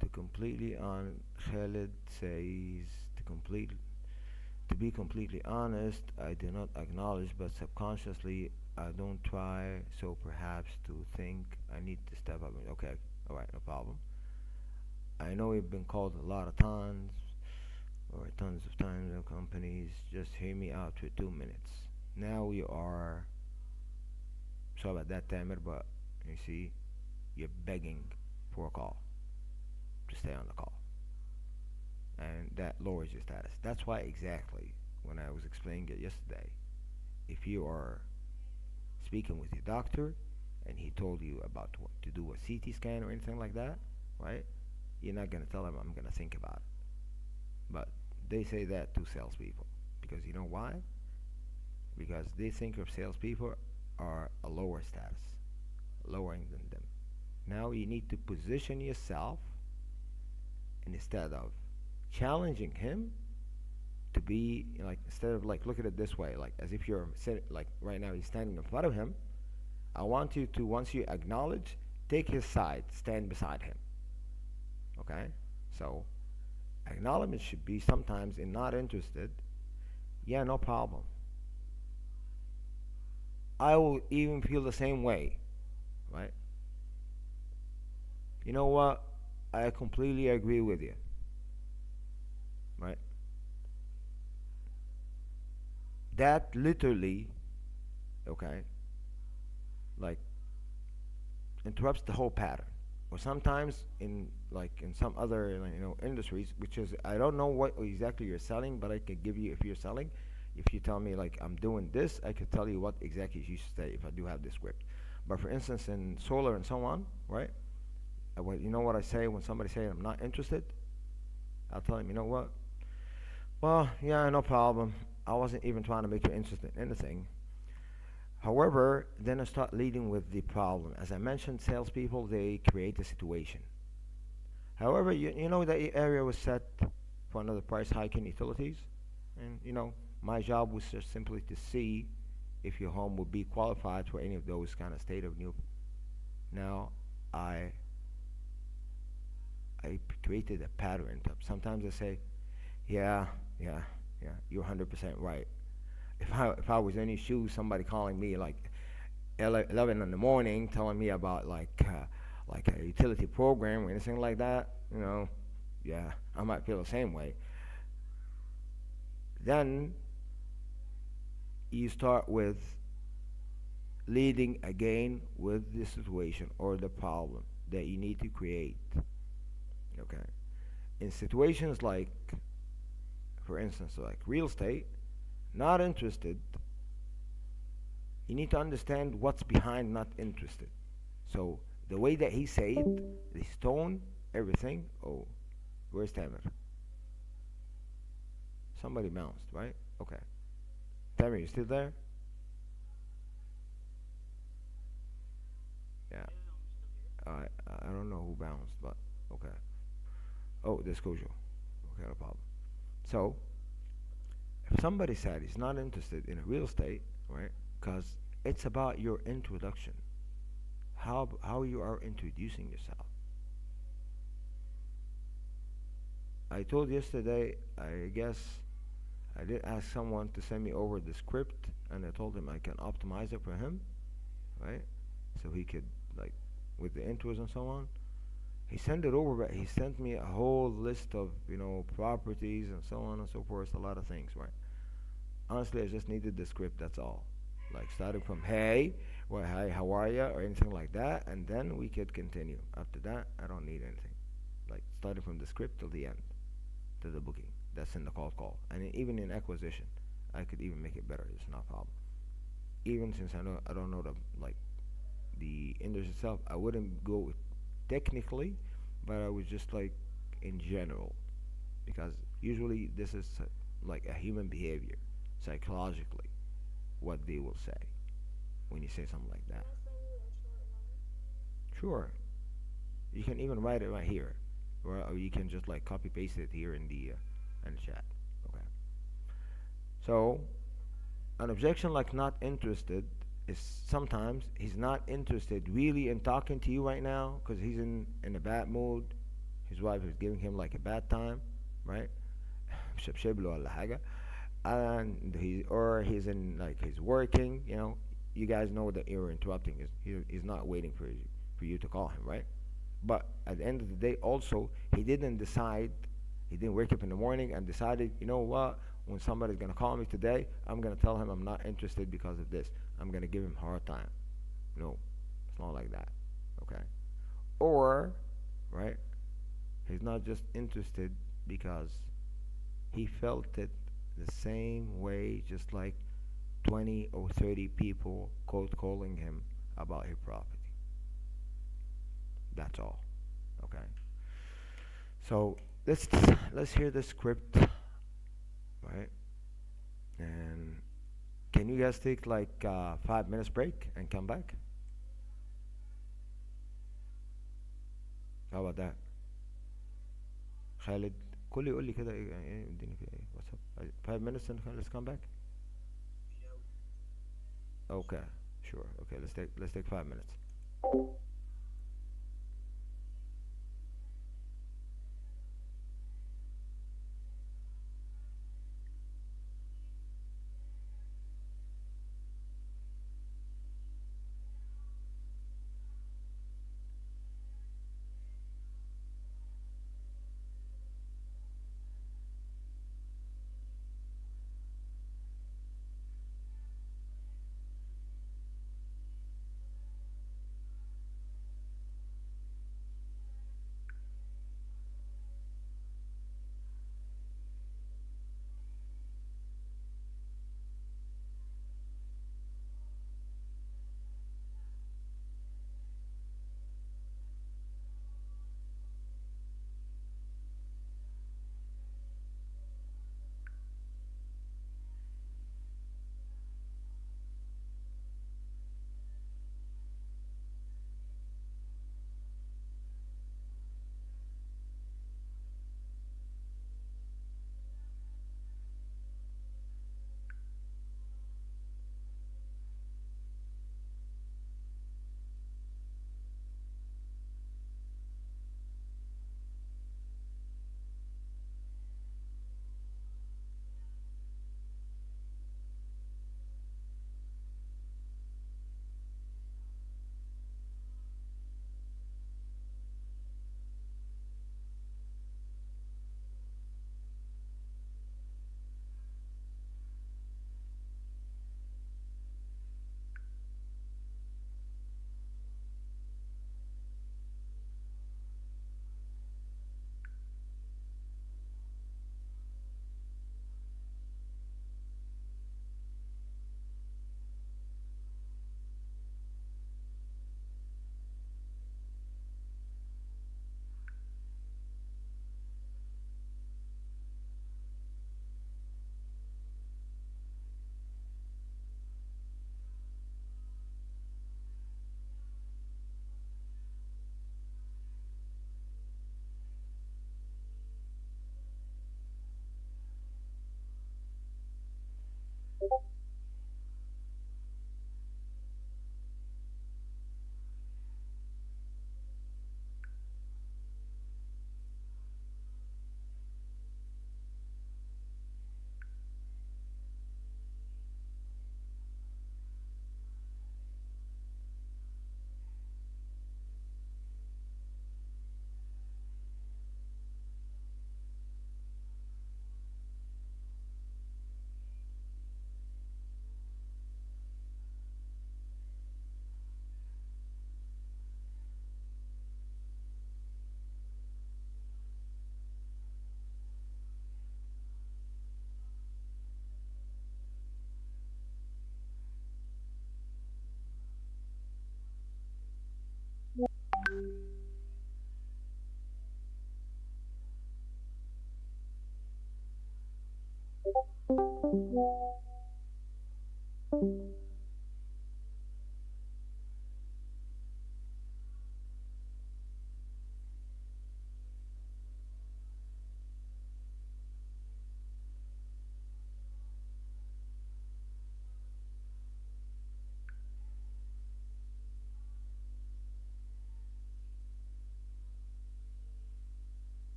To completely on Khaled says to be completely honest, I do not acknowledge, but subconsciously I don't try. So perhaps to think I need to step up. Okay, all right, no problem. I know we've been called a lot of times, or tons of times in companies. Just hear me out for 2 minutes. Now we are. Sorry about that, Tamer, but you see, you're begging for a call to stay on the call, and that lowers your status. That's why exactly when I was explaining it yesterday, if you are speaking with your doctor and he told you about what to do a CT scan or anything like that, right? You're not gonna tell him I'm gonna think about it. But they say that to salespeople because you know why? Because they think of salespeople are a lower status, lowering than them. Now you need to position yourself, and instead of challenging him to be like, instead of like, look at it this way, like as if you're like right now he's standing in front of him. I want you to, once you acknowledge, take his side, stand beside him. Okay? So acknowledgement should be sometimes in not interested. Yeah, no problem. I will even feel the same way, right? You know what? I completely agree with you, right? That literally, okay, like interrupts the whole pattern. Or sometimes in like in some other like, industries, which is I don't know what exactly you're selling, but I could give you if you're selling. If you tell me like I'm doing this, I could tell you what exactly you should say if I do have the script. But for instance, in solar and so on, right? You know what I say when somebody say I'm not interested? I'll tell them, you know what? Well, yeah, no problem. I wasn't even trying to make you interested in anything. However, then I start leading with the problem. As I mentioned, salespeople, they create a situation. However, you know the area was set for another price hike in utilities, and my job was just simply to see if your home would be qualified for any of those kind of state of new. Now, I created a pattern. Sometimes I say, yeah, yeah, yeah, you're 100% right. If I was in your shoes, somebody calling me like 11 in the morning, telling me about like a utility program or anything like that, yeah, I might feel the same way. Then you start with leading again with the situation or the problem that you need to create. Okay. In situations like, for instance, like real estate, not interested, you need to understand what's behind not interested. So the way that he said, the tone, everything. Oh, where's Tamer? Somebody bounced, right? Okay. Tamer, you still there? Yeah. Yeah, I'm still here. I don't know who bounced, but okay. Oh, there's Kojo. Okay, no problem. So if somebody said he's not interested in real estate, right? Because it's about your introduction, how you are introducing yourself. I told yesterday, I guess I did ask someone to send me over the script, and I told him I can optimize it for him, right? So he could like with the intros and so on. He sent it over, but he sent me a whole list of properties and so on and so forth, a lot of things, right? Honestly, I just needed the script. That's all. Like starting from hey, well, hi, how are ya, or anything like that, and then we could continue. After that, I don't need anything. Like starting from the script till the end, to the booking. That's in the call, and even in acquisition, I could even make it better. It's not a problem. Even since I don't know the industry itself, I wouldn't go with technically, but I was just like in general, because usually this is like a human behavior, psychologically, what they will say when you say something like Can that. I send you a short one? Sure, you can even write it right here, or you can just like copy paste it here in the chat. Okay. So an objection like not interested is sometimes he's not interested really in talking to you right now because he's in a bad mood. His wife is giving him like a bad time, right? شبشب ولا حاجة. And he's in like he's working. You guys know that you're interrupting. He's not waiting for you to call him, right? But at the end of the day, also he didn't decide. He didn't wake up in the morning and decided, you know what? When somebody's gonna call me today, I'm gonna tell him I'm not interested because of this. I'm gonna give him a hard time. No, it's not like that. Okay. Or, right? He's not just interested because he felt it the same way, just like 20 or 30 people cold calling him about his property. That's all. Okay. So let's hear the script, right? And can you guys take like 5 minutes break and come back? How about that? خالد كل يقول لي كده ايه اديني كده ايه واتساب 5 minutes and let's come back. Yeah, Okay, sure. Okay, let's take 5 minutes.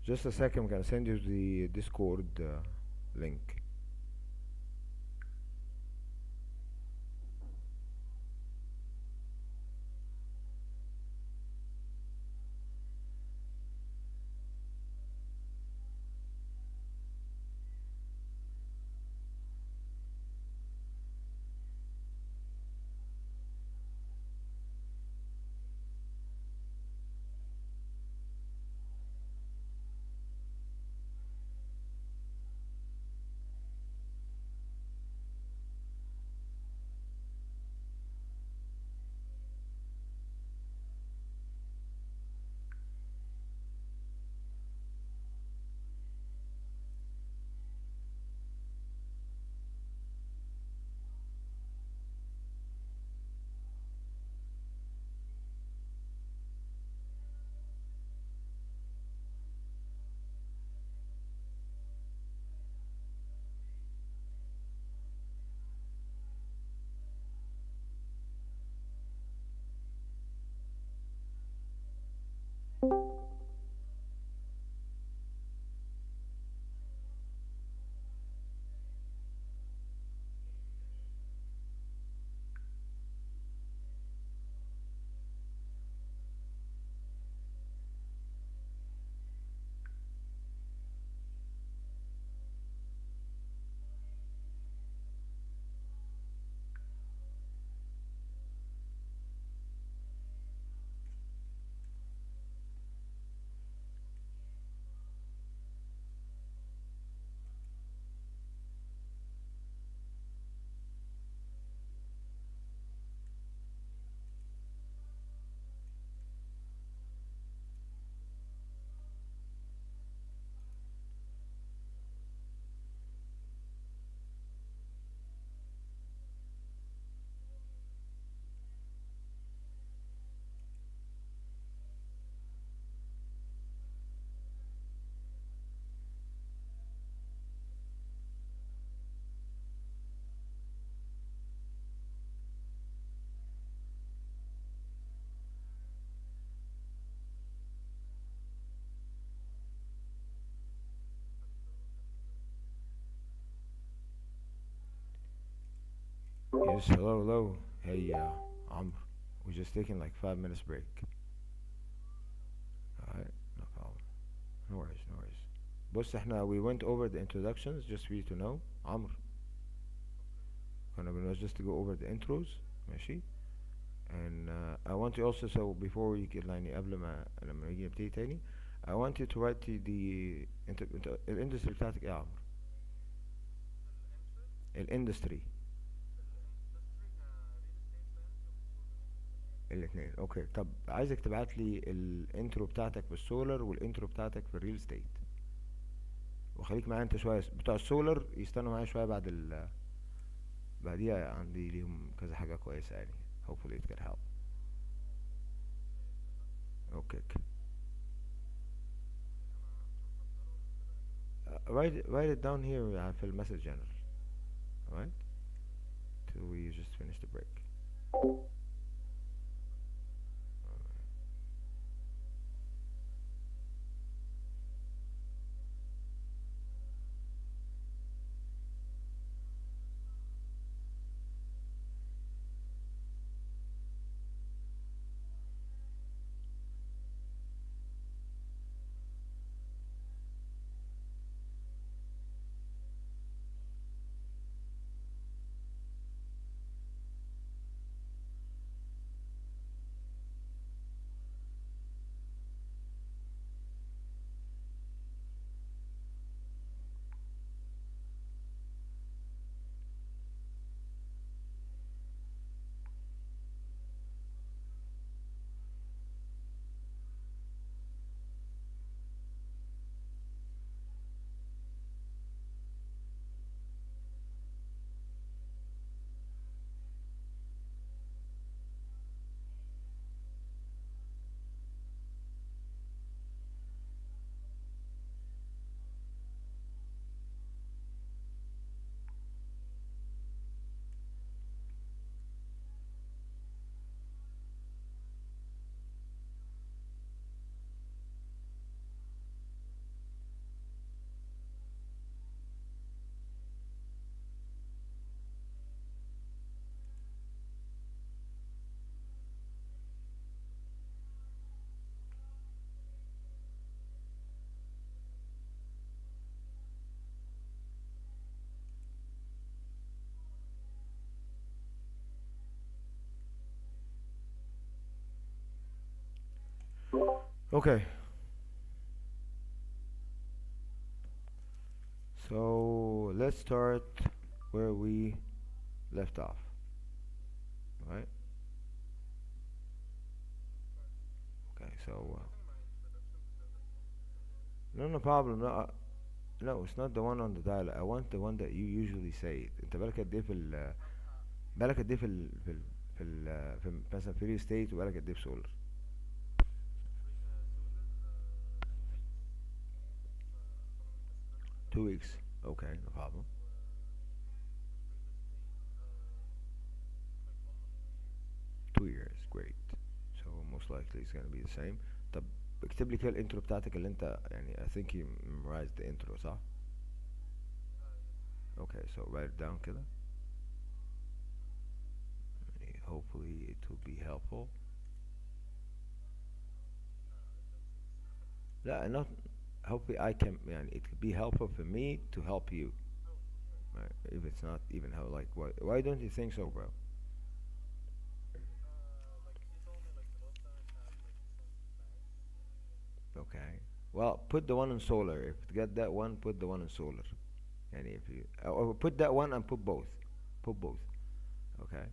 Just a second, I'm gonna send you the Discord link. Yes, hello, hello. Hey, Amr. We're just taking like 5 minutes break. Alright, no problem. No worries, no worries. بص احنا we went over the introductions just for you to know. عمرو كنا بنقول just to go over the intros. ماشي. And I want you also, so before we get يعني قبل ما لما نيجي نبتدي تاني, I want you to write انت الاندستري بتاعتك ايه يا عمرو؟ الاندستري. الاثنين اوكي. طب عايزك تبعت لي الانترو بتاعتك في السولر والانترو بتاعتك في الريل استيت، وخليك معايا انت شويه. بتوع السولر يستنوا معايا شويه بعد بعديها عندي ليهم كذا حاجه كويسه يعني. hopefully it can help. اوكي. write it down here في المسج channel. alright till we just finish the break. Okay, so let's start where we left off. Right. Okay, so no problem. No, it's not the one on the dial. I want the one that you usually say. انت بالك قد ايه بالك قد ايه في مثلا في ريل ستيت، وبالك قد ايه في سولر؟ 2 weeks. Okay, no problem. 2 years, great. So most likely it's gonna be the same. طب اكتب لي كده الانترو بتاعتك اللي انت يعني I think you memorized the intro صح؟ Okay, so write it down كده. يعني hopefully it will be helpful. لا, not hopefully I can يعني it could be helpful for me to help you. Right? If it's not even how like why don't you think so, bro? Okay. Well, put the one in solar. If you get that one, put the one in solar. And if you or put that one and put both. Put both. Okay.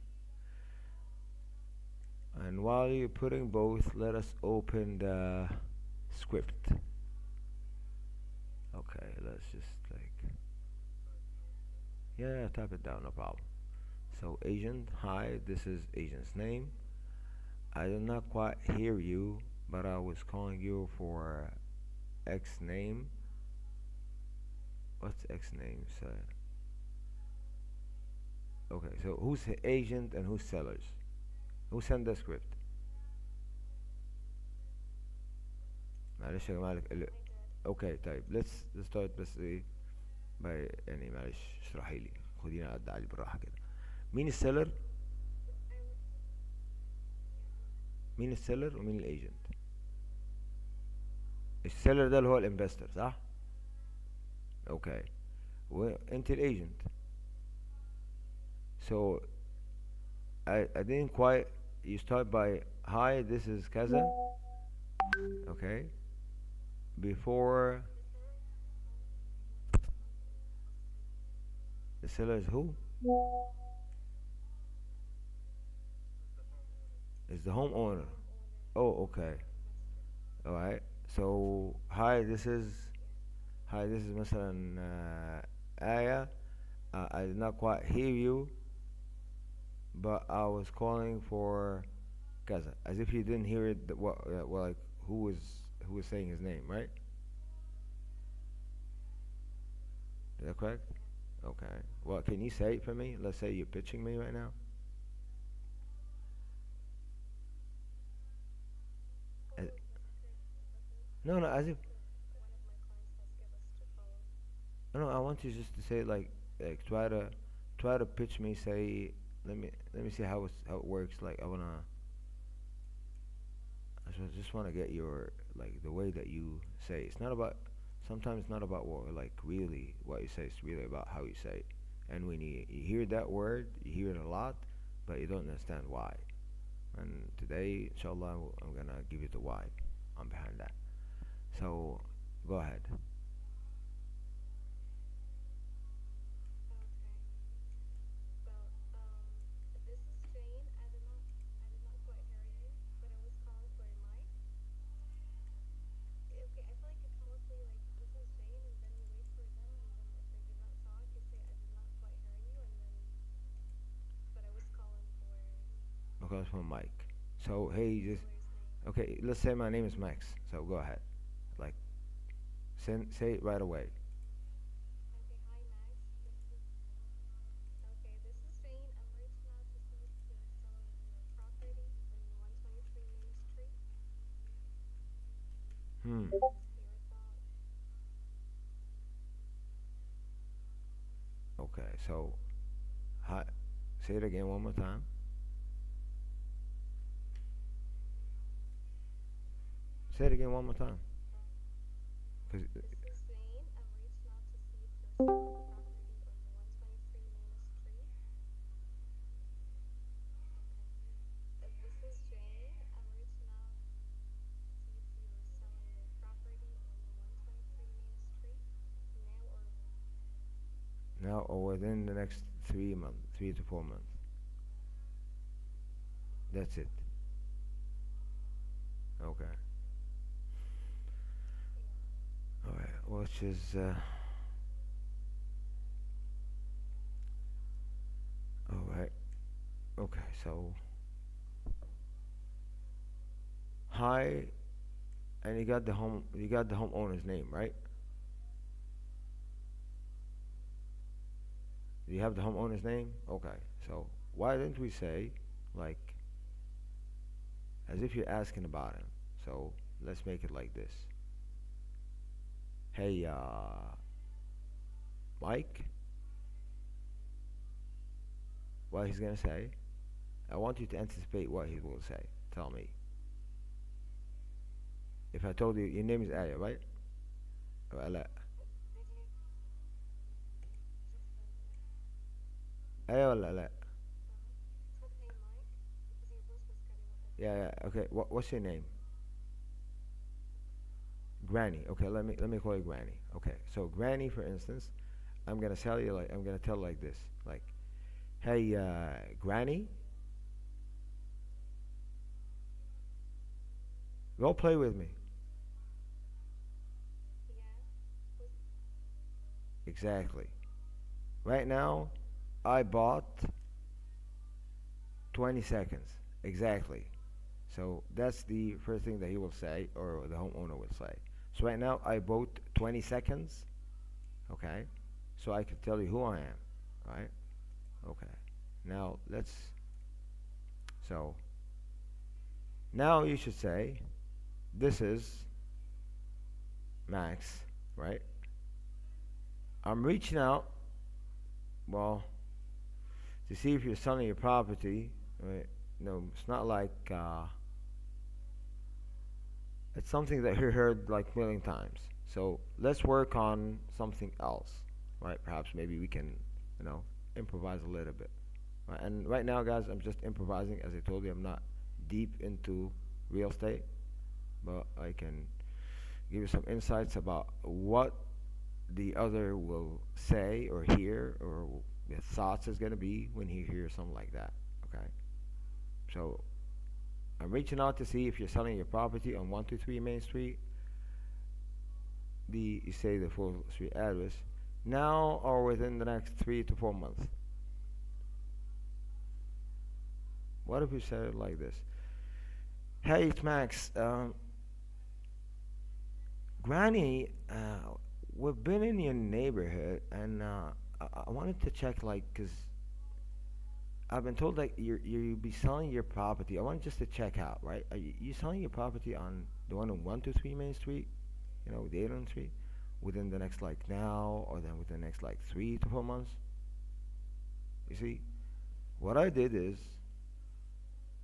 And while you're putting both, let us open the script. Okay, let's just like yeah, type it down, no problem. So agent, hi, this is agent's name. I did not quite hear you, but I was calling you for X name. What's X name? So, okay, so who's agent and who's sellers? Who sent the script? معلش يا جماعة I did. اوكي طيب let's start بس ايه يعني معلش اشرحي لي، خدينا قد علي بالراحة كده. مين السيلر؟ I would, مين السيلر ومين الايجنت؟ السيلر ده اللي هو الانفستور صح؟ اوكي. وانت الايجنت. So I didn't quite. You start by hi. This is Kaza. Okay. Before the seller is who? Is the homeowner. Oh, okay. All right. So hi. This is مثلا Aya. I did not quite hear you, but I was calling for Kaza. As if you didn't hear it. What? Well, like who was saying his name, right? Is that correct? Okay. Well, can you say it for me? Let's say you're pitching me right now. Uh, No, no, as if no, I want you just to say like try to pitch me. Say let me see how it works. Like I just wanna get your like the way that you say. It's not about sometimes it's not about what like really what you say. It's really about how you say it. And when you hear that word, you hear it a lot, but you don't understand why. And today, inshallah, I'm gonna give you the why. I'm behind that. So go ahead. okay. Well, this is Jane. I did not quite hear you, but I was calling for Mike. Okay, I feel like it's mostly like this is Jane, and then you wait for them, and then if they do not talk, you say I did not quite hear you, and then but I was calling Because from Mike. So hey, for just his name. okay. Let's say my name is Max. So go ahead. Like say it right away. Okay, hi Max. This is Jane. I'm reaching out to see if you're selling your property in 123 Main Street. Hmm. Your thought? Okay. So hi. Say it again one more time. Say it again one more time. Cause This is Jane. I'm reaching out to see if you're selling property on 123 Main Street. This is Jane. I'm reaching out to see if you're selling your property on 123 Main Street now or now or within the next 3 months, 3 to 4 months. That's it. Okay. yeah. All right. Which is all right. Okay. So hi, and you got the homeowner's name, right? Do you have the homeowner's name? Okay. So why didn't we say like as if you're asking about him? So let's make it like this. Hey, Mike, what he's gonna say? I want you to anticipate what he will say. Tell me. If I told you your name is Aya, right? Or Ala. Aya or Ala? Said hey Mike because your voice was cutting off at the Yeah, end. yeah. Okay. What's your name? Granny. Okay. Let me call you Granny. Okay. So Granny, for instance, I'm gonna tell like this. Like, hey, Granny, go play with me. Yeah. Was Exactly. Right now, I bought 20 seconds. Exactly. So that's the first thing that he will say, or the homeowner will say. So right now, I bought 20 seconds. Okay. So I can tell you who I am. Right. Okay. Now let's. So now you should say, this is Max. Right. I'm reaching out. Well, to see if you're selling your property, right? No, it's not like it's something that he heard like million times. So let's work on something else, right? Perhaps maybe we can, you know, improvise a little bit. Right? And right now, guys, I'm just improvising. As I told you, I'm not deep into real estate, but I can give you some insights about what the other will say or hear or the thoughts is gonna be when he hears something like that. Okay, so I'm reaching out to see if you're selling your property on 123 Main Street. You say the full street address now or within the next 3 to 4 months. What if we said it like this? Hey, it's Max. Granny, we've been in your neighborhood, and I wanted to check, like, 'cause I've been told like you be selling your property. I want just to check out, right? Are you selling your property on the one on 123 Main Street? You know, the 8 Street, within the next like now, or then within the next like 3 to 4 months? You see, what I did is,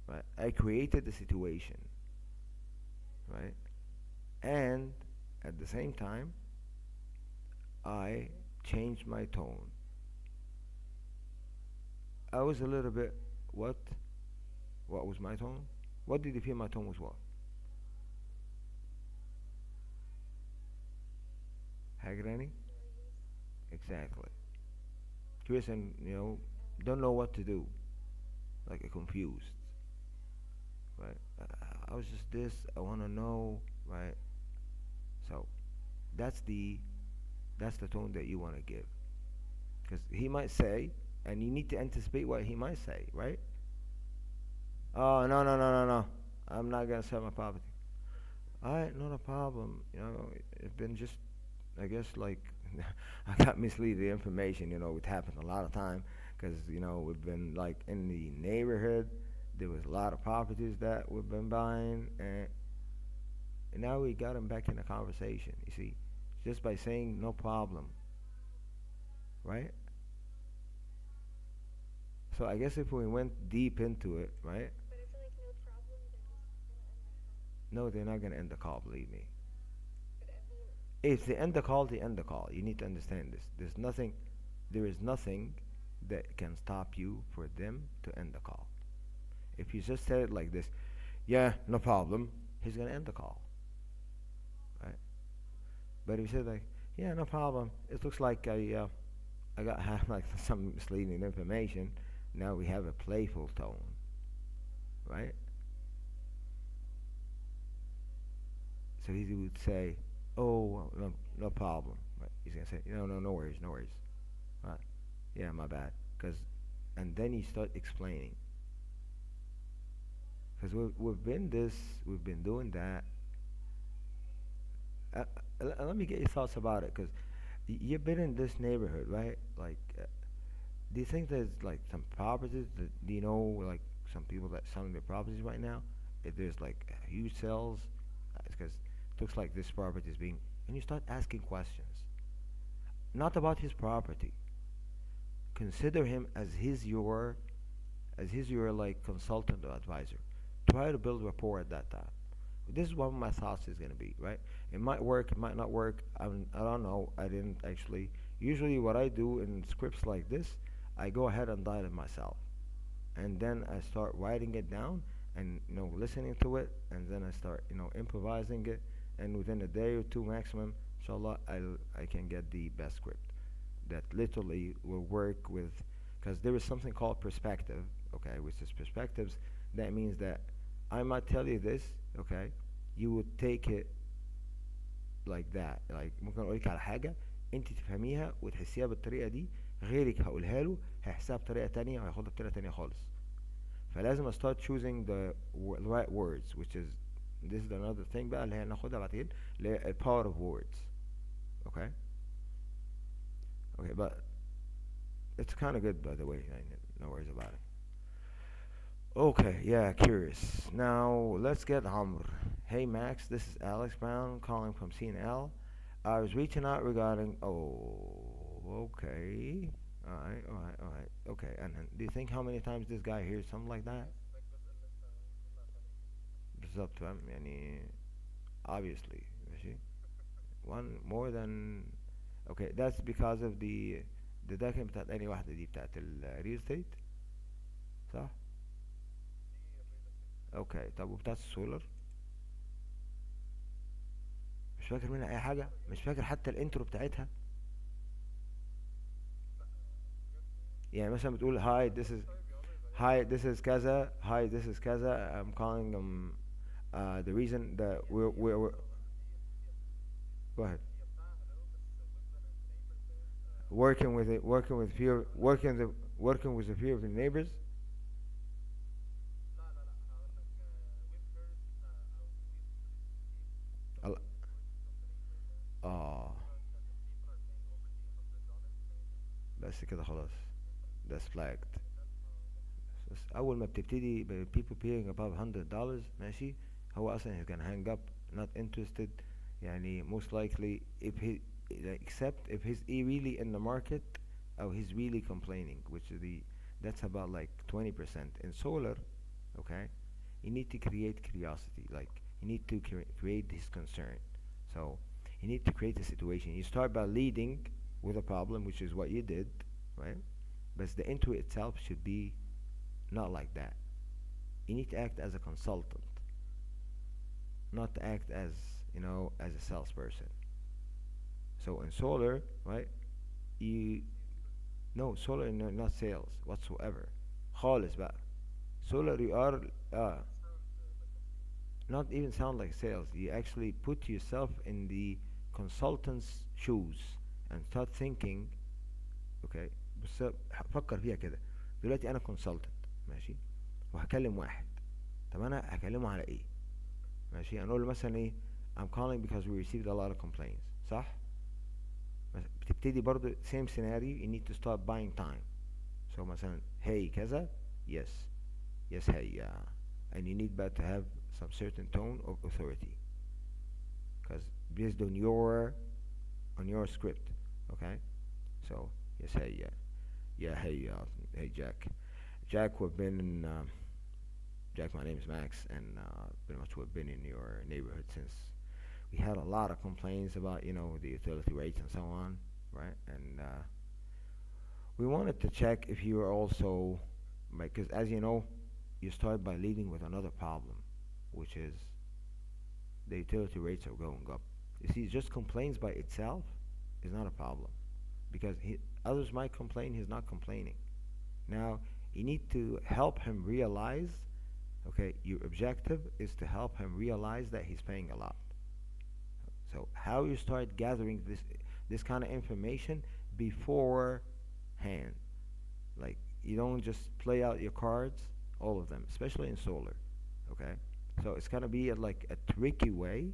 right, I created the situation, right, and at the same time, I changed my tone. I was a little bit what? What was my tone? What did you feel my tone was what? Hagranny? curious. Exactly. Curious and don't know what to do, like confused, right? I was just this. I want to know, right? So that's the that's the tone that you want to give, because he might say, and you need to anticipate what he might say, right? Oh, no, no, no, no, no. I'm not gonna sell my property. Alright, not a problem. It's been just, I guess, like, I got mislead the information. It happened a lot of time, because we've been like in the neighborhood. There was a lot of properties that we've been buying, and now we got him back in the conversation. You see, just by saying no problem, right? So I guess if we went deep into it, right? But I feel like no problem, they're just gonna end the call. No, they're not gonna end the call. Believe me. But I mean, If they end the call, they end the call. You need to understand this. There is nothing that can stop you for them to end the call. If you just said it like this, yeah, no problem, he's gonna end the call, right? But if you said like, yeah, no problem, it looks like I got have like some misleading information. Now we have a playful tone, right? So he would say, oh, well, no, no problem, right? He's gonna say, no, no, no worries, no worries, right? Yeah, my bad, cause, and then you start explaining, cause we've been doing that. Let me get your thoughts about it, cause you've been in this neighborhood, right? Like, do you think there's like some properties that do you know like some people that selling their properties right now? If there's like huge sales, because it looks like this property is being, and you start asking questions, not about his property. Consider him as his your like consultant or advisor. Try to build rapport at that time. This is what my thoughts is gonna be, right? It might work, it might not work. I don't know. I didn't actually. Usually, what I do in scripts like this, I go ahead and dial it myself, and then I start writing it down and listening to it, and then I start improvising it, and within a day or two maximum, inshallah, I can get the best script that literally will work with, because there is something called perspective, okay, which is perspectives. That means that I might tell you this, okay, you would take it like that. Like ممكن اقولك على حاجة انت تفهميها وتحسيها بالطريقة دي، غيرك هقولها له هيحسها بطريقة تانية وهياخدها بطريقة تانية خالص. فلازم I start choosing the right words, which is this is another thing بقى اللي هي ناخدها بعدين اللي هي a power of words. Okay? Okay, but it's kind of good, by the way. No worries about it. Okay, yeah, curious. Now let's get Amr. Hey Max, this is Alex Brown calling from CNL. I was reaching out regarding. Oh, okay. Alright, alright, alright. Okay, and then do you think how many times this guy hears something like that? بس الجزء اللي انت طلع عليه. بالظبط فاهم يعني obviously ماشي one more than okay that's because of the document بتاعت أي واحدة دي بتاعت ال real estate صح؟ دي الريل استيت. اوكي طب وبتاعت السولر مش فاكر منها أي حاجة مش فاكر حتى الانترو بتاعتها لا بجد يعني. يعني مثلا بتقول hi this is طيب يقعدوا hi يزيفوا. this is كذا hi this is كذا I'm calling the reason that هي we're بص هو go ahead هي بتاع hello بس with the neighbors there working with it working with the few of the neighbors لا هقول لك we've heard أو we've received ال- reports from the neighbors اه about that the people are paying over the $100 بس كده خلاص that's flagged يعني ده بس اول ما بتبتدي people paying above $100 ماشي هو اصلا he's gonna hang up not interested يعني most likely if he except if he's really in the market or he's really complaining which is that's about like 20% in solar okay you need to create curiosity like you need to create his concern so you need to create a situation you start by leading with a problem which is what you did right but the intro itself should be not like that. You need to act as a consultant, not to act as, as a salesperson. So in solar, right, you, no, solar not sales whatsoever. خالص بقى. Solar you are, uh, even sound like a sales. not even sound like sales. You actually put yourself in the consultant's shoes and start thinking, okay, بس فكر فيها كده. دلوقتي أنا consultant ماشي وهكلم واحد طب انا هكلمه على ايه ماشي هنقول له مثلا ايه I'm calling because we received a lot of complaints صح بتبتدي برضو same scenario you need to start buying time so مثلا hey كذا yes yes hey and you need but to have some certain tone of authority because based on your script okay so yes hey yeah hey hey Jack we've been in Jack, my name is Max, and pretty much we've been in your neighborhood since we had a lot of complaints about, the utility rates and so on, right? And we wanted to check if you were also, because as you know, you start by leading with another problem, which is the utility rates are going up. You see, just complaints by itself is not a problem because others might complain, he's not complaining. Now, you need to help him realize okay, your objective is to help him realize that he's paying a lot. So how you start gathering this kind of information beforehand. Like you don't just play out your cards, all of them, especially in solar. Okay? So it's gonna be like a tricky way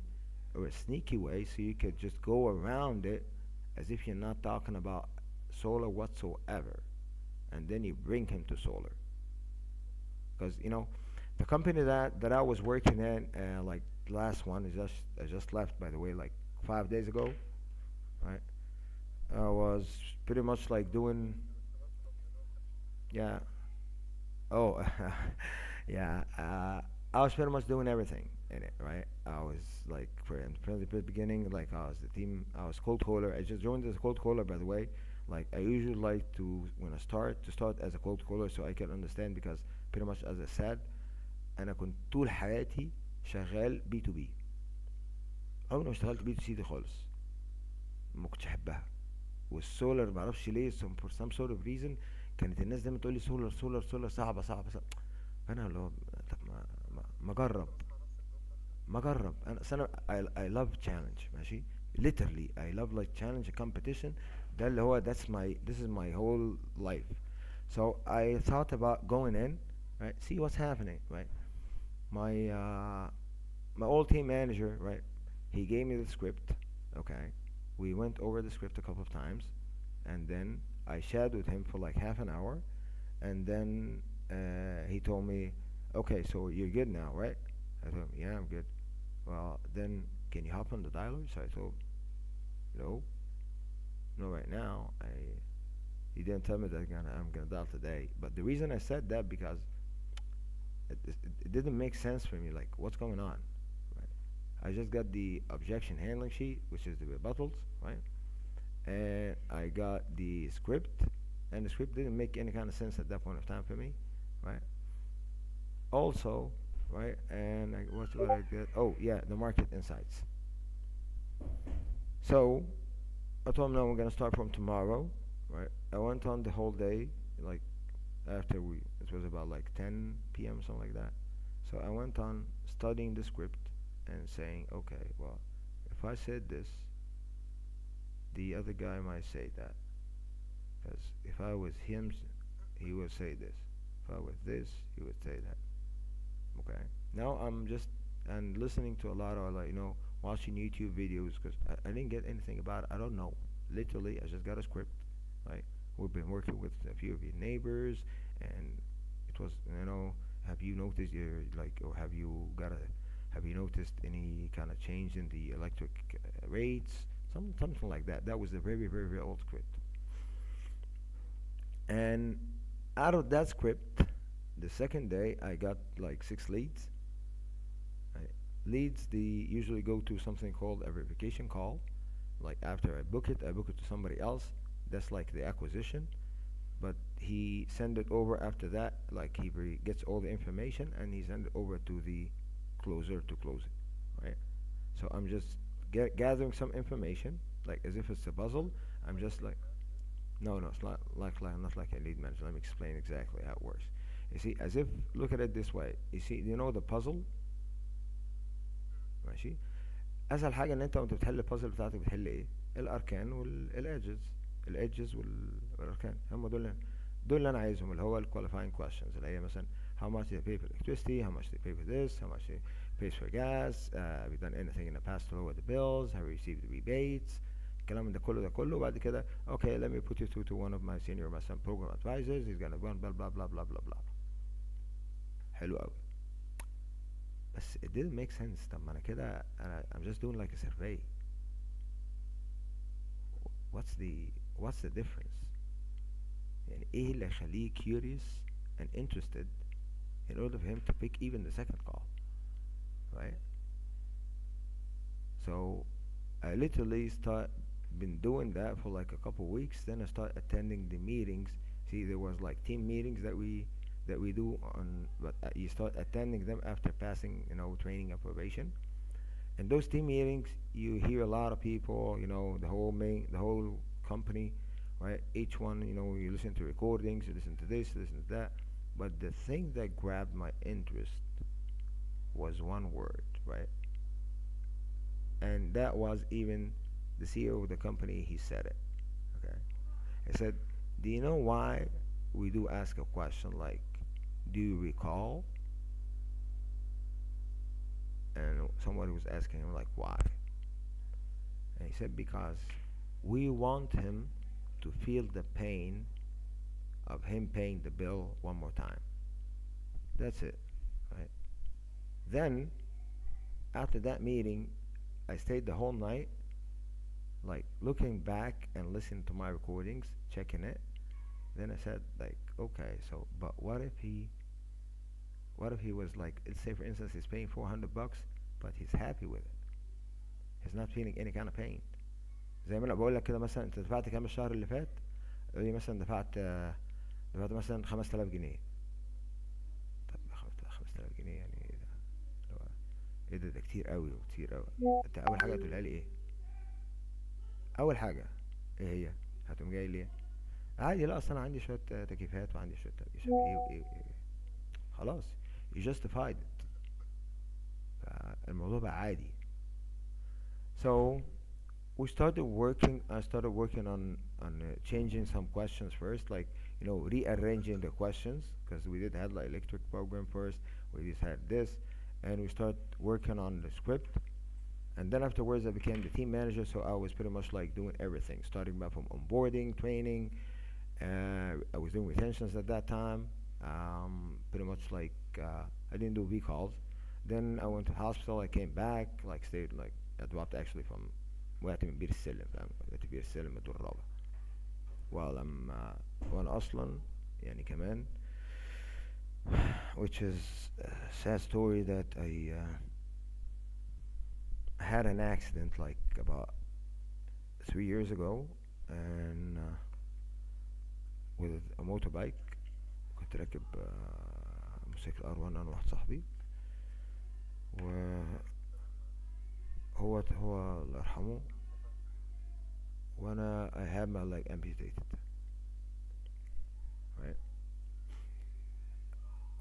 or a sneaky way so you could just go around it as if you're not talking about solar whatsoever. And then you bring him to solar. Because the company that I was working in, like the last one, is I just left by the way, like 5 days ago, right? I was pretty much like doing, اشتغلت بيقولوا محدش. yeah, oh, yeah. I was pretty much doing everything in it, right? I was like from the beginning, like I was the team, I was cold caller. I just joined as a cold caller, by the way. Like I usually like to when I start to start as a cold caller so I can understand because pretty much as I said انا كنت طول حياتي شغال بي تو بي عمري ما اشتغلت بي تو سي دي خالص ما كنتش احبها والسولر ما اعرفش ليه for some sort of reason كانت الناس دايما تقول لي سولر صعبه فانا اللي هو طب ما اجرب بسمع نفس الجملة ما اجرب انا أصل انا I love challenge ماشي literally I love like challenge a competition ده اللي هو this is my whole life so I thought about going in right see what's happening right my my old team manager, right? He gave me the script. Okay, we went over the script a couple of times, and then I shadowed him for like half an hour, and then he told me, "Okay, so you're good now, right?" I told him, "Yeah, I'm good." Well, then can you hop on the dialer? So I told, "No, no, right now. He didn't tell me that I'm gonna dial today. But the reason I said that because it didn't make sense for me. Like, what's going on? Right? I just got the objection handling sheet, which is the rebuttals, right? And I got the script, and the script didn't make any kind of sense at that point of time for me, right? Also, right? And what's what I get? Oh yeah, the market insights. So I told him no, we're gonna start from tomorrow, right? I went on the whole day, like after it was about like 10 p.m. something like that. So I went on studying the script and saying, okay, well, if I said this, the other guy might say that. Because if I was him, he would say this. If I was this, he would say that. Okay. Now I'm just and listening to a lot of like watching YouTube videos because I didn't get anything about it. I don't know. Literally, I just got a script. Right. We've been working with a few of your neighbors, and it was Have you noticed your like, or have you noticed any kind of change in the electric rates? Something like that. That was a very very very old script. And out of that script, the second day I got like 6 leads. Right? Leads the usually go to something called a verification call. Like after I book it to somebody else. That's like the acquisition. But he send it over after that. Like gets all the information and he send it over to the closer to close it. Right. So I'm just gathering some information, like as if it's a puzzle. I'm just like, no, no, it's not like a lead manager. Let me explain exactly how it works. You see, as if look at it this way. You see, the puzzle. ماشي. اسهل حاجه ان انت وانت بتحل البازل بتاعتك بتحل ايه؟ الاركان والايدجز. الايدجز والاركان هم دول اللي انا عايزهم، اللي هو الكواليفاينج كويشنز، اللي هي مثلا how much they pay for electricity, how much they pay for this, how much they pays for gas, have you done anything in the past to lower the bills, have you received rebates. الكلام ده كله وبعد كده okay, let me put you through to one of my senior مثلا program advisors, he's gonna blah blah blah blah blah blah. حلو قوي. بس it didn't make sense. طب ما انا كده I'm just doing like a survey. what's the difference؟ يعني ايه اللي يخليه curious and interested in order for him to pick even the second call, right? So I literally been doing that for like a couple weeks. Then I start attending the meetings. See, there was like team meetings that we do on, but you start attending them after passing, training and probation. In those team meetings, you hear a lot of people, the whole company, right? Each one, you listen to recordings, you listen to this, you listen to that. But the thing that grabbed my interest was one word, right? And that was even the CEO of the company, he said it, okay? He said, do you know why we do ask a question like, do you recall? And somebody was asking him like, why? And he said, because we want him to feel the pain of him paying the bill one more time. That's it, right? Then after that meeting, I stayed the whole night like looking back and listening to my recordings, checking it. Then I said like, okay, so but what if he was like, let's say for instance he's paying $400 but he's happy with it, he's not feeling any kind of pain. زي ما انا بقول لك كده، مثلا انت دفعت كام الشهر اللي فات؟ يقول لي مثلا دفعت مثلا 5000 جنيه. طب 5000 جنيه يعني ايه ده؟ اللي هو ايه ده كتير قوي وكتير قوي. انت اول حاجه هتقولها لي ايه؟ اول حاجه ايه هي؟ هتقوم جاي لي إيه؟ عادي، لا اصل انا عندي شويه تكييفات وعندي شويه مش عارف ايه وايه وايه. خلاص you justified it. فالموضوع بقى عادي. So I started working on changing some questions first, like rearranging the questions, because we did had like electric program first, we just had this, and we start working on the script. And then afterwards I became the team manager, so I was pretty much like doing everything, starting back from onboarding, training. I was doing retentions at that time. Pretty much like I didn't do V calls. Then I went to hospital. I came back, like stayed like I dropped actually from وقعت من بير السلم، فاهم؟ وقعت بير السلم الدور الرابع. while I'm وانا اصلا يعني كمان which is a sad story that I had an accident like about 3 years ago and with a motorbike. كنت راكب موتوسيكل R1 انا واحد صاحبي، وهو الله يرحمه، وانا I had my leg amputated, right.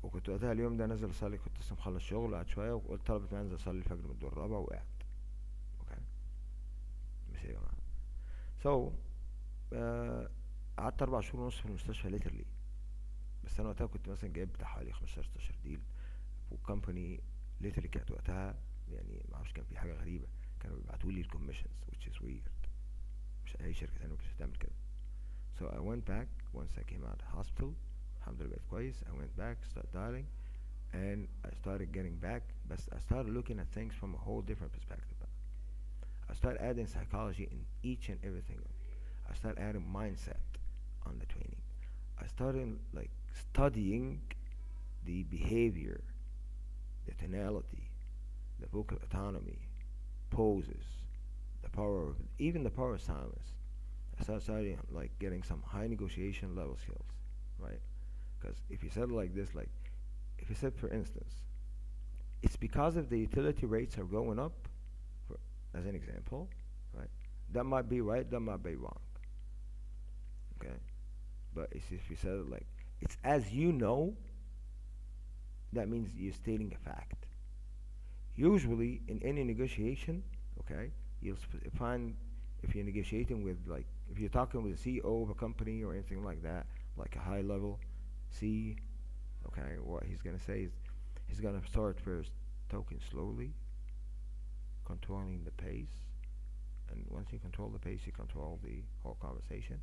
وكنت وقتها اليوم ده نازل اصلي، كنت لسه مخلص شغل، قعدت شويه وقلت طلبت معايا انزل اصلي الفجر من الدور الرابع وقعت. اوكي ماشي يا جماعه. so قعدت 4 شهور ونص في المستشفى ليترلي. بس انا وقتها كنت مثلا جايب بتاع حوالي 15 16 ديل، والكومباني ليترلي كانت وقتها يعني معرفش كان في حاجه غريبه، كانوا بيبعتوا لي الكوميشنز which is weird. مش اي شركه تانية مش هتعمل كده. so I went back once I came out of the hospital. الحمد لله بقيت كويس. I went back, started dialing, and I started getting back, but I started looking at things from a whole different perspective. I started adding psychology in each and everything. I started adding mindset on the training. I started like studying the behavior, the tonality, the vocal autonomy, poses, the power of even the power of silence. I started studying like getting some high negotiation level skills, right? Because if you said it like this, like if you said for instance, it's because of the utility rates are going up, for, as an example, right? That might be right, that might be wrong. Okay? But it's if you said it like it's as you know, that means you're stating a fact. Usually in any negotiation, okay, you'll find if you're negotiating with like if you're talking with a CEO of a company or anything like that, like a high level C, okay, what he's gonna say is he's gonna start first talking slowly, controlling the pace, and once you control the pace, you control the whole conversation.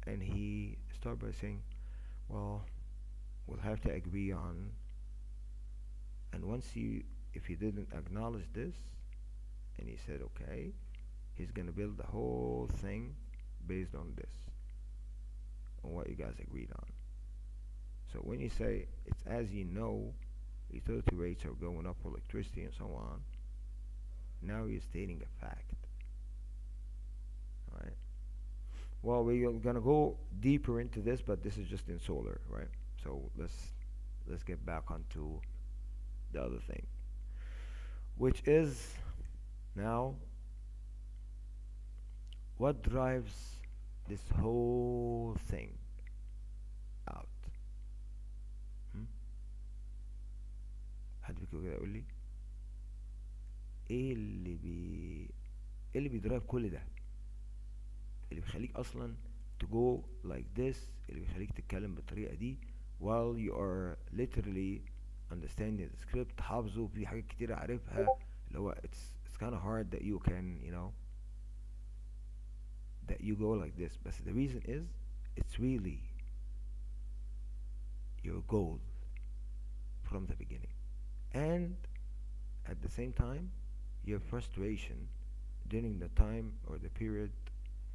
And he started by saying, "Well, we'll have to agree on." And once you, if you didn't acknowledge this, and he said, "Okay," he's gonna build the whole thing based on this, on what you guys agreed on. So when you say it's as you know, utility rates are going up for electricity and so on, now you're stating a fact. Alright? Well, we're gonna go deeper into this, but this is just in solar, right? So let's get back onto the other thing, which is now what drives this whole thing out. Hmm? حد فيكم كده يقول لي ايه اللي ايه اللي بيدرايف كل ده، اللي بيخليك اصلا to go like this، اللي بيخليك تتكلم بالطريقة دي while you are literally understanding the script، حافظه في حاجات كتير عارفها، اللي هو it's kind of hard that you can that you go like this. But the reason is it's really your goal from the beginning, and at the same time your frustration during the time or the period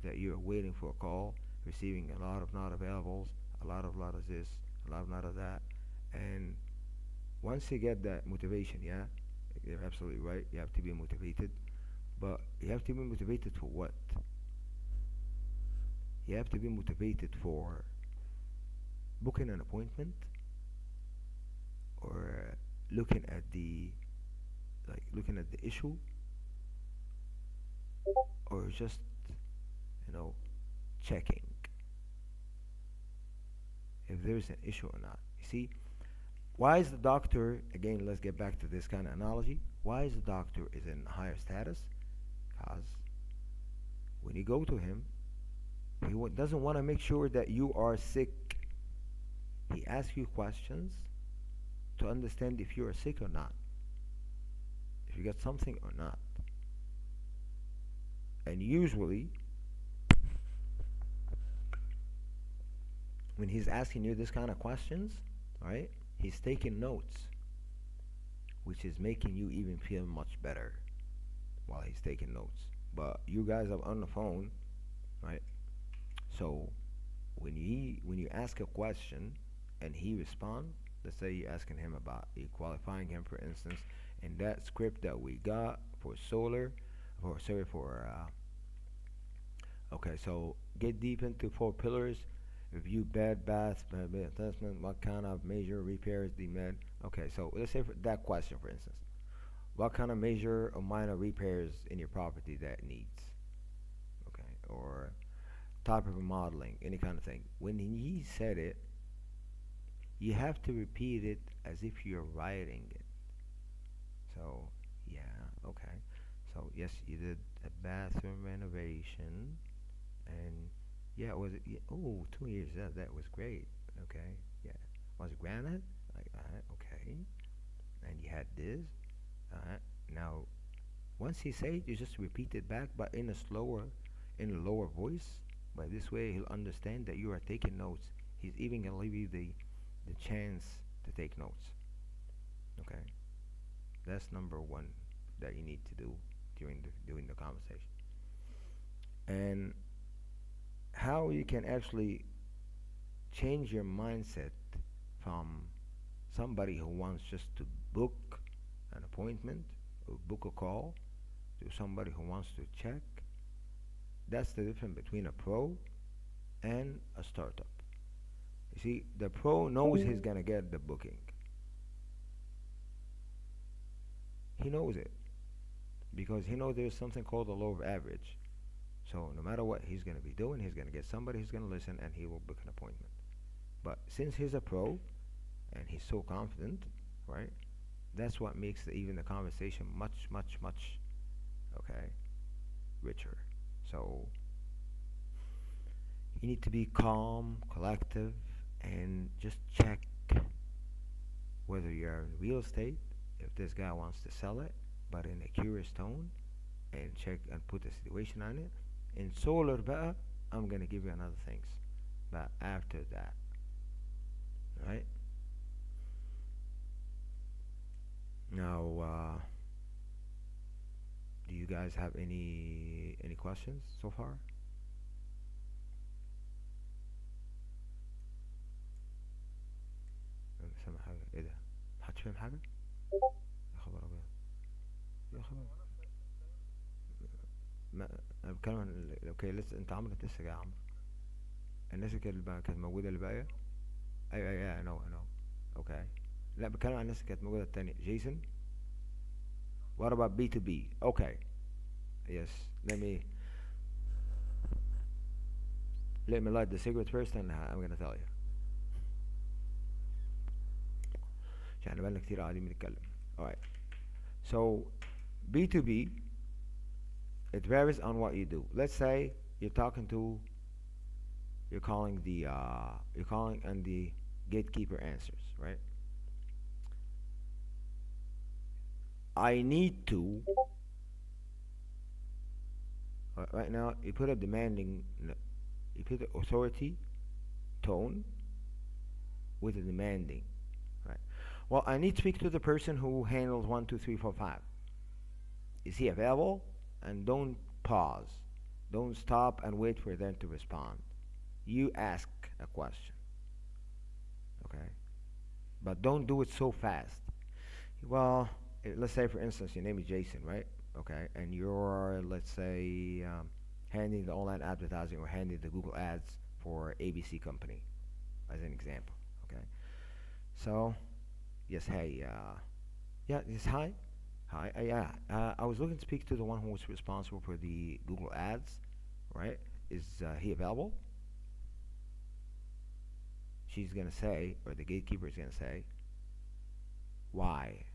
that you're waiting for a call, receiving a lot of not availables, a lot of this, a lot of that. And once you get that motivation, yeah, you're absolutely right, you have to be motivated. But you have to be motivated for what? You have to be motivated for booking an appointment, or looking at the issue, or just checking if there's an issue or not. You see, why is the doctor, again, let's get back to this kind of analogy, why is the doctor is in higher status? Because when you go to him, he doesn't want to make sure that you are sick. He asks you questions to understand if you are sick or not, if you got something or not. And usually when he's asking you this kind of questions, right, he's taking notes, which is making you even feel much better while he's taking notes. But you guys are on the phone, right? So when you ask a question and he respond, let's say you're asking him about you qualifying him for instance in that script that we got for solar, for sorry for okay, so get deep into four pillars. Review bed, bath, assessment. What kind of major repairs the med? Okay, so let's say for that question, for instance, what kind of major or minor repairs in your property that needs? Okay, or type of remodeling, any kind of thing. When he said it, you have to repeat it as if you're writing it. So, yeah, okay. So, yes, you did a bathroom renovation, and yeah, was it? Yeah, oh, 2 years. That was great. Okay, yeah. Was it granite? Like, okay. And you had this. Now, once he say it, you just repeat it back, but in a lower voice. By this way, he'll understand that you are taking notes. He's even gonna leave you the chance to take notes. Okay, that's number one that you need to do during the conversation. And how you can actually change your mindset from somebody who wants just to book an appointment or book a call to somebody who wants to check. That's the difference between a pro and a startup. You see, the pro knows he's gonna get the booking. He knows it because he knows there's something called the law of average. So no matter what he's gonna be doing, he's gonna get somebody who's gonna listen and he will book an appointment. But since he's a pro and he's so confident, right? That's what makes even the conversation much, much, much, okay, richer. So you need to be calm, collective, and just check whether you're in real estate, if this guy wants to sell it, but in a curious tone, and check and put a situation on it. In solar بقى, I'm gonna give you another things, but after that, right? Now, do you guys have any questions so far? أنا مش سامع حاجة، ايه ده؟ محدش فاهم حاجة؟ يا خبر أبيض، يا خبر. ما انا بتكلم عن اوكي، لسه انت عمرك لسه جاي يا عمرو. الناس اللي كانت موجوده اللي باقيه. ايوه ايوه، انا اوكي. لا، بتكلم عن الناس اللي كانت موجوده التانية. جيسون. what about B2B? Okay, yes, let me light the cigarette first and I'm gonna tell you. عشان احنا بقالنا كتير قاعدين بنتكلم. Alright, so B2B, it varies on what you do. Let's say you're you're calling and the gatekeeper answers, right? I need to, right now you put a demanding, you put the authority tone with a demanding, right? Well, I need to speak to the person who handles 1, 2, 3, 4, 5. Is he available? And don't pause. Don't stop and wait for them to respond. You ask a question. Okay? But don't do it so fast. Well, let's say for instance your name is Jason, right? Okay, and you're, let's say, handling the online advertising or handling the Google ads for ABC company, as an example. Okay, so yes, hey, yeah, yes, hi. Hi, yeah, I was looking to speak to the one who was responsible for the Google ads, right? Is he available? She's gonna say, or the gatekeeper is gonna say, why?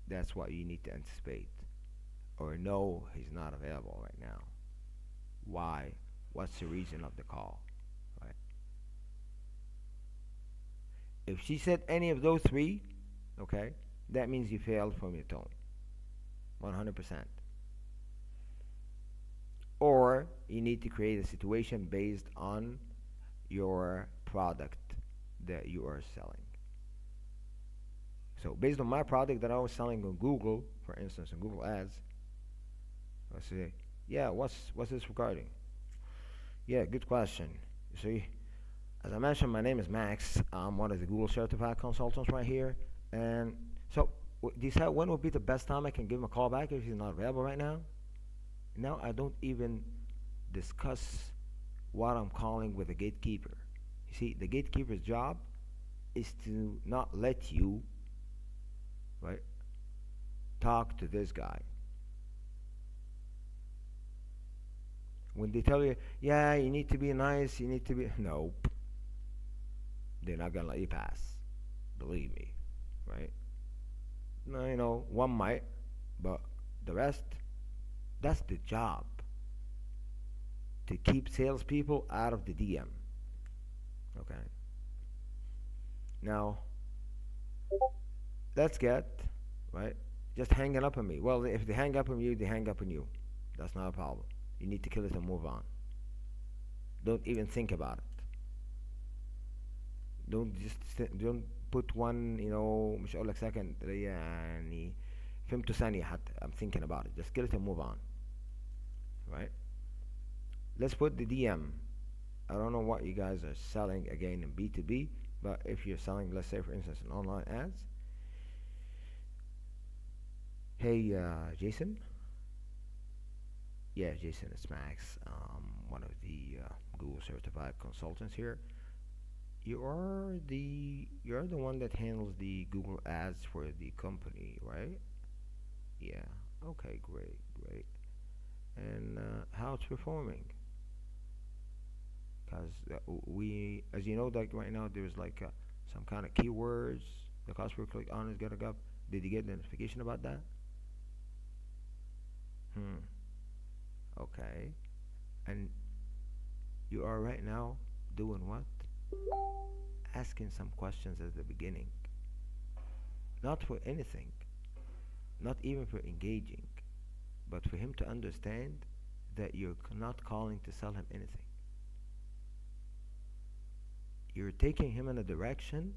That's what you need to anticipate. Or no, he's not available right now. Why? What's the reason of the call? Right? If she said any of those three, okay, that means you failed from your tone. 100%. Or you need to create a situation based on your product that you are selling. So based on my product that I was selling on Google, for instance, on Google Ads, I say, yeah, what's this regarding? Yeah, good question. You see, as I mentioned, my name is Max. I'm one of the Google certified consultants right here. And so, decide when would be the best time I can give him a call back if he's not available right now. Now I don't even discuss what I'm calling with the gatekeeper. You see, the gatekeeper's job is to not let you, right, talk to this guy. When they tell you, yeah, you need to be nice, you need to be, nope, they're not gonna let you pass. Believe me, right? No, one might, but the rest, that's the job to keep salespeople out of the DM. Okay. Now, let's get, right, just hanging up on me. Well, if they hang up on you, they hang up on you. That's not a problem. You need to kill it and move on. Don't even think about it. Don't put one, مش هقول لك second اللي هي يعني فهمته ثانية حتى. I'm thinking about it. Just kill it and move on. Right? Let's put the DM. I don't know what you guys are selling again in B2B, but if you're selling, let's say for instance, an online ads. Hey, Jason. Yeah, Jason, it's Max. One of the Google certified consultants here. You're the one that handles the Google ads for the company, right? Yeah. Okay, great, great. And how it's performing? Because we, as you know, like right now, there's like some kind of keywords the customer click on is gonna go. Did you get the notification about that? Hmm. Okay. And you are right now doing what? Asking some questions at the beginning. Not for anything, not even for engaging, but for him to understand that you're not calling to sell him anything. You're taking him in a direction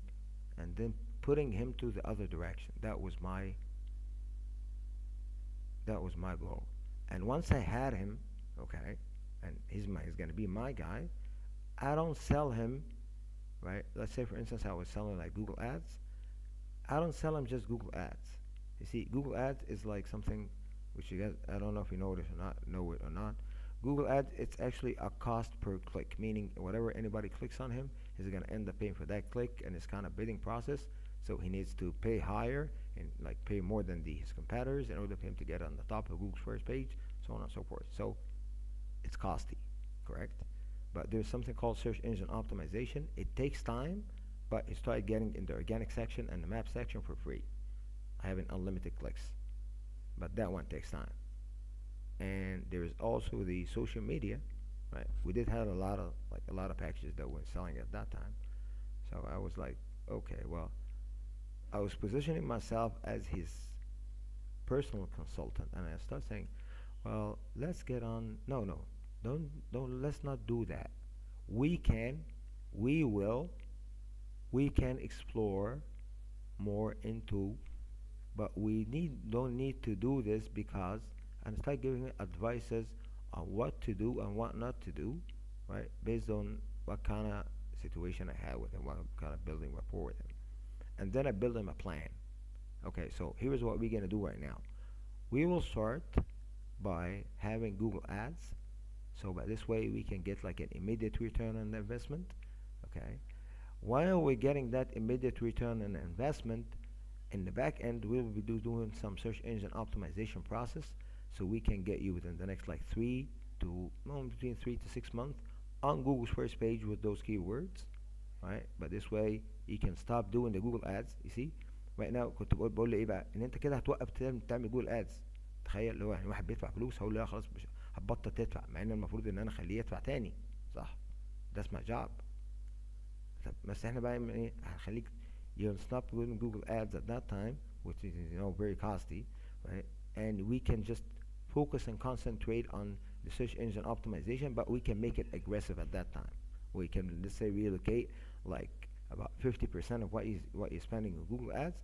and then putting him to the other direction. That was my goal. And once I had him, okay, and he's gonna be my guy, I don't sell him, right? Let's say for instance I was selling like Google Ads. I don't sell him just Google Ads. You see, Google Ads is like something which you guys, I don't know if you know this or not, know it or not. Google Ads, it's actually a cost per click, meaning whatever anybody clicks on him, he's gonna end up paying for that click, and it's kind of bidding process. So he needs to pay higher and like pay more than his competitors in order for him to get on the top of Google's first page, so on and so forth. So it's costly, correct? But there's something called search engine optimization. It takes time, but you start getting in the organic section and the map section for free. I have an unlimited clicks, but that one takes time. And there is also the social media, right? We did have a lot of packages that were selling at that time. So I was like, okay, well, I was positioning myself as his personal consultant, and I start saying, well, let's get on. No, no, don't. Let's not do that. We can, we will, we can explore more into, but we don't need to do this because, and start giving advices on what to do and what not to do, right? Based on what kind of situation I had with him, what kind of building rapport with him, and then I build him a plan. Okay, so here's what we're gonna do right now. We will start by having Google Ads, so by this way we can get like an immediate return on the investment. Okay, while we're getting that immediate return on the investment, in the back end we'll be doing some search engine optimization process, so we can get you within the next like between 3 to 6 months on Google's first page with those keywords, right? But this way you can stop doing the Google ads. You see, right now كنت بقول لي ايه بقى، ان انت كده هتوقف تعمل جوجل ادز. تخيل اللي هو يعني واحد بيدفع فلوس هقول له لا خلاص مش هتبطل تدفع، مع ان المفروض ان انا اخليه يدفع تاني، صح؟ That's my job. طب بس احنا بقى ايه هنخليك you stop doing Google ads at that time, which is very costly, right? And we can just focus and concentrate on the search engine optimization, but we can make it aggressive at that time. We can, let's say, relocate like about 50% of what you're spending on Google ads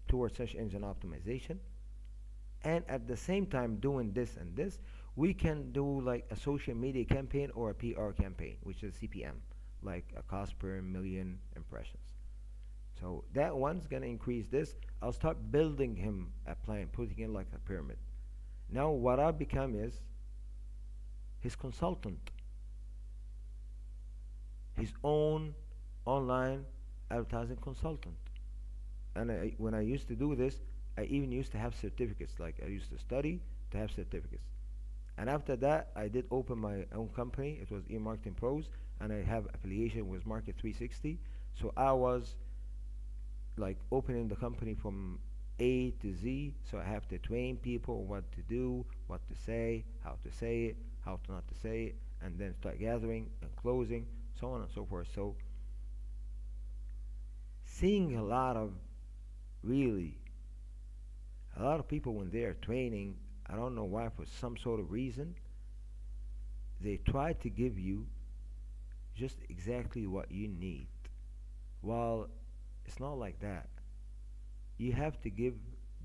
towards search engine optimization, and at the same time doing this and this, we can do like a social media campaign or a PR campaign, which is CPM. like a cost per million impressions. So that one's gonna increase this. I'll start building him a plan, putting in like a pyramid. Now what I become is his consultant, his own online advertising consultant. And when I used to do this, I even used to have certificates. Like I used to study to have certificates. And after that, I did open my own company. It was eMarketing Pros, and I have affiliation with Market 360. So I was like opening the company from A to Z. So I have to train people what to do, what to say it, how to not to say it, and then start gathering and closing, so on and so forth. So seeing a lot of really a lot of people when they are training, I don't know why, for some sort of reason, they try to give you just exactly what you need. Well, it's not like that. You have to give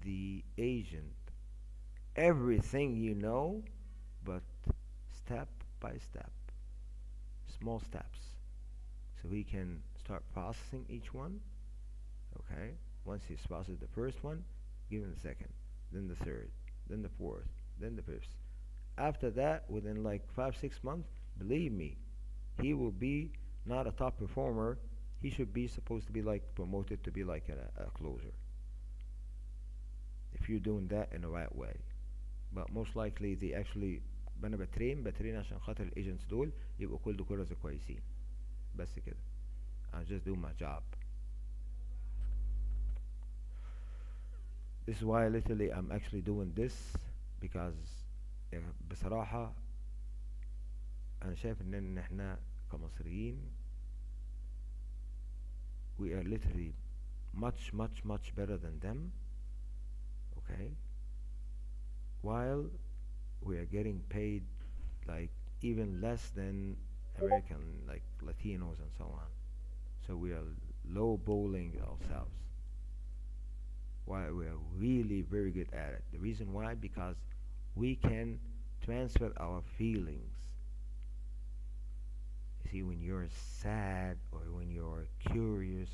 the agent everything you know, but step by step, small steps, so he can start processing each one. Okay? Once he's processed the first one, give him the second, then the third, then the fourth, then the fifth. After that, within like 5 6 months, believe me, he will be not a top performer. He should be supposed to be like promoted to be like a closer if you're doing that in the right way. But most likely they actually انا بترين عشان خاطر الايجنتس دول يبقوا كل دكتورز كويسين بس كده. I just do my job. This is why literally I'm actually doing this because بصراحة أنا شايف إن إحنا كمصريين we are literally much better than them. Okay, while we are getting paid like even less than American, like Latinos and so on. So we are low bowling ourselves. Why we are really very good at it. The reason why, because we can transfer our feelings. You see, when you're sad or when you're curious,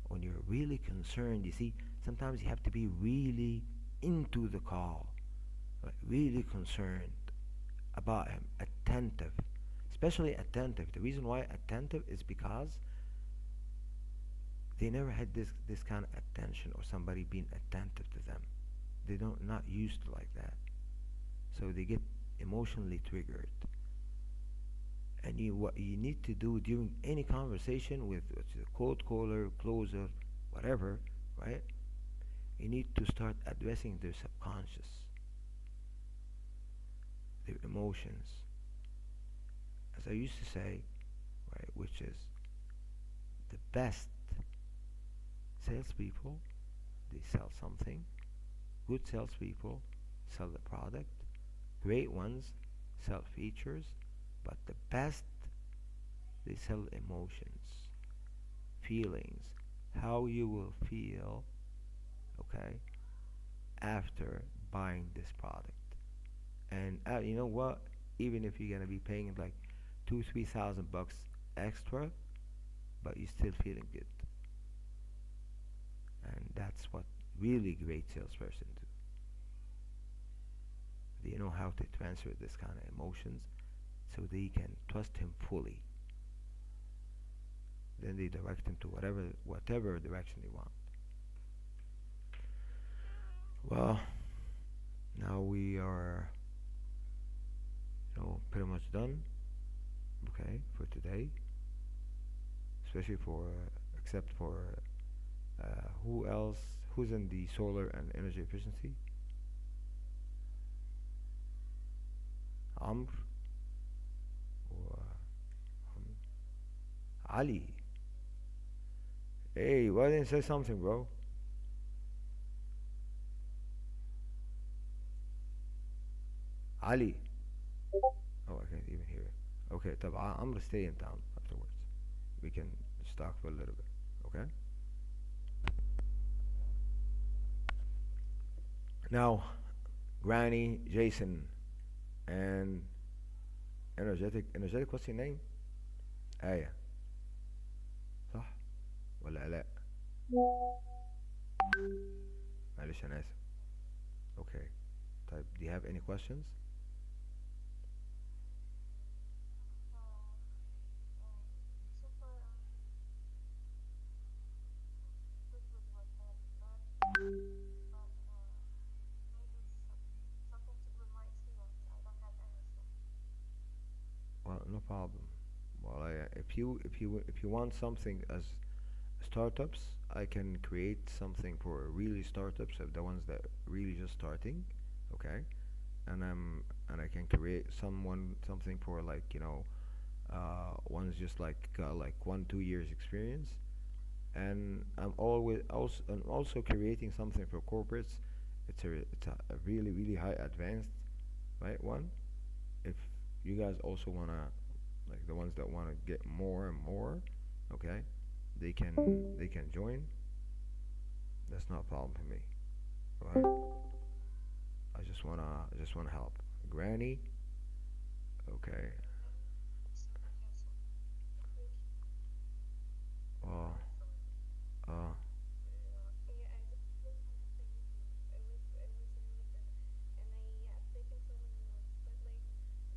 when you're really concerned, you see, sometimes you have to be really into the call, like really concerned about him, attentive, especially attentive. The reason why attentive is because they never had this kind of attention or somebody being attentive to them. They don't not used to like that, so they get emotionally triggered. And what you need to do during any conversation with a cold caller, closer, whatever, right? You need to start addressing their subconscious, their emotions. As I used to say, right, which is the best salespeople, they sell something. Good salespeople sell the product. Great ones sell features. But the best, they sell emotions, feelings, how you will feel, okay, after buying this product. And you know what? Even if you're gonna be paying like 2 3 thousand bucks extra, but you're still feeling good. And that's what really great salesperson do. They know how to transfer this kind of emotions so they can trust him fully. Then they direct him to whatever direction they want. Well, now we are, pretty much done. Okay, for today, especially for except for who else? Who's in the solar and energy efficiency? Amr or Ali? Hey, why didn't you say something, bro? Ali. Oh, I can't even hear it. Okay, طب I'm gonna stay in town afterwards. We can just talk for a little bit. Okay? Now, Granny, Jason, and energetic. What's your name? Aya. ولا آلاء؟ معلش أنا آسف. Okay. طيب do you have any questions? So far, good with what I have done, but maybe something to do with my experience. I don't have any, so. Well, no problem. Well, if you want something as startups, I can create something for really startups, the ones that really just starting, okay? And I can create something for like ones just like got like 1 2 years experience, and I'm also creating something for corporates. It's a really really high advanced, right one. If you guys also wanna, like the ones that wanna get more and more, okay, they can join. That's not a problem for me. Right? I just wanna help. Granny, okay. Thank you. Uh, uh, Yeah, I just was gonna thank you. It was really good, and I've taken so many notes. But like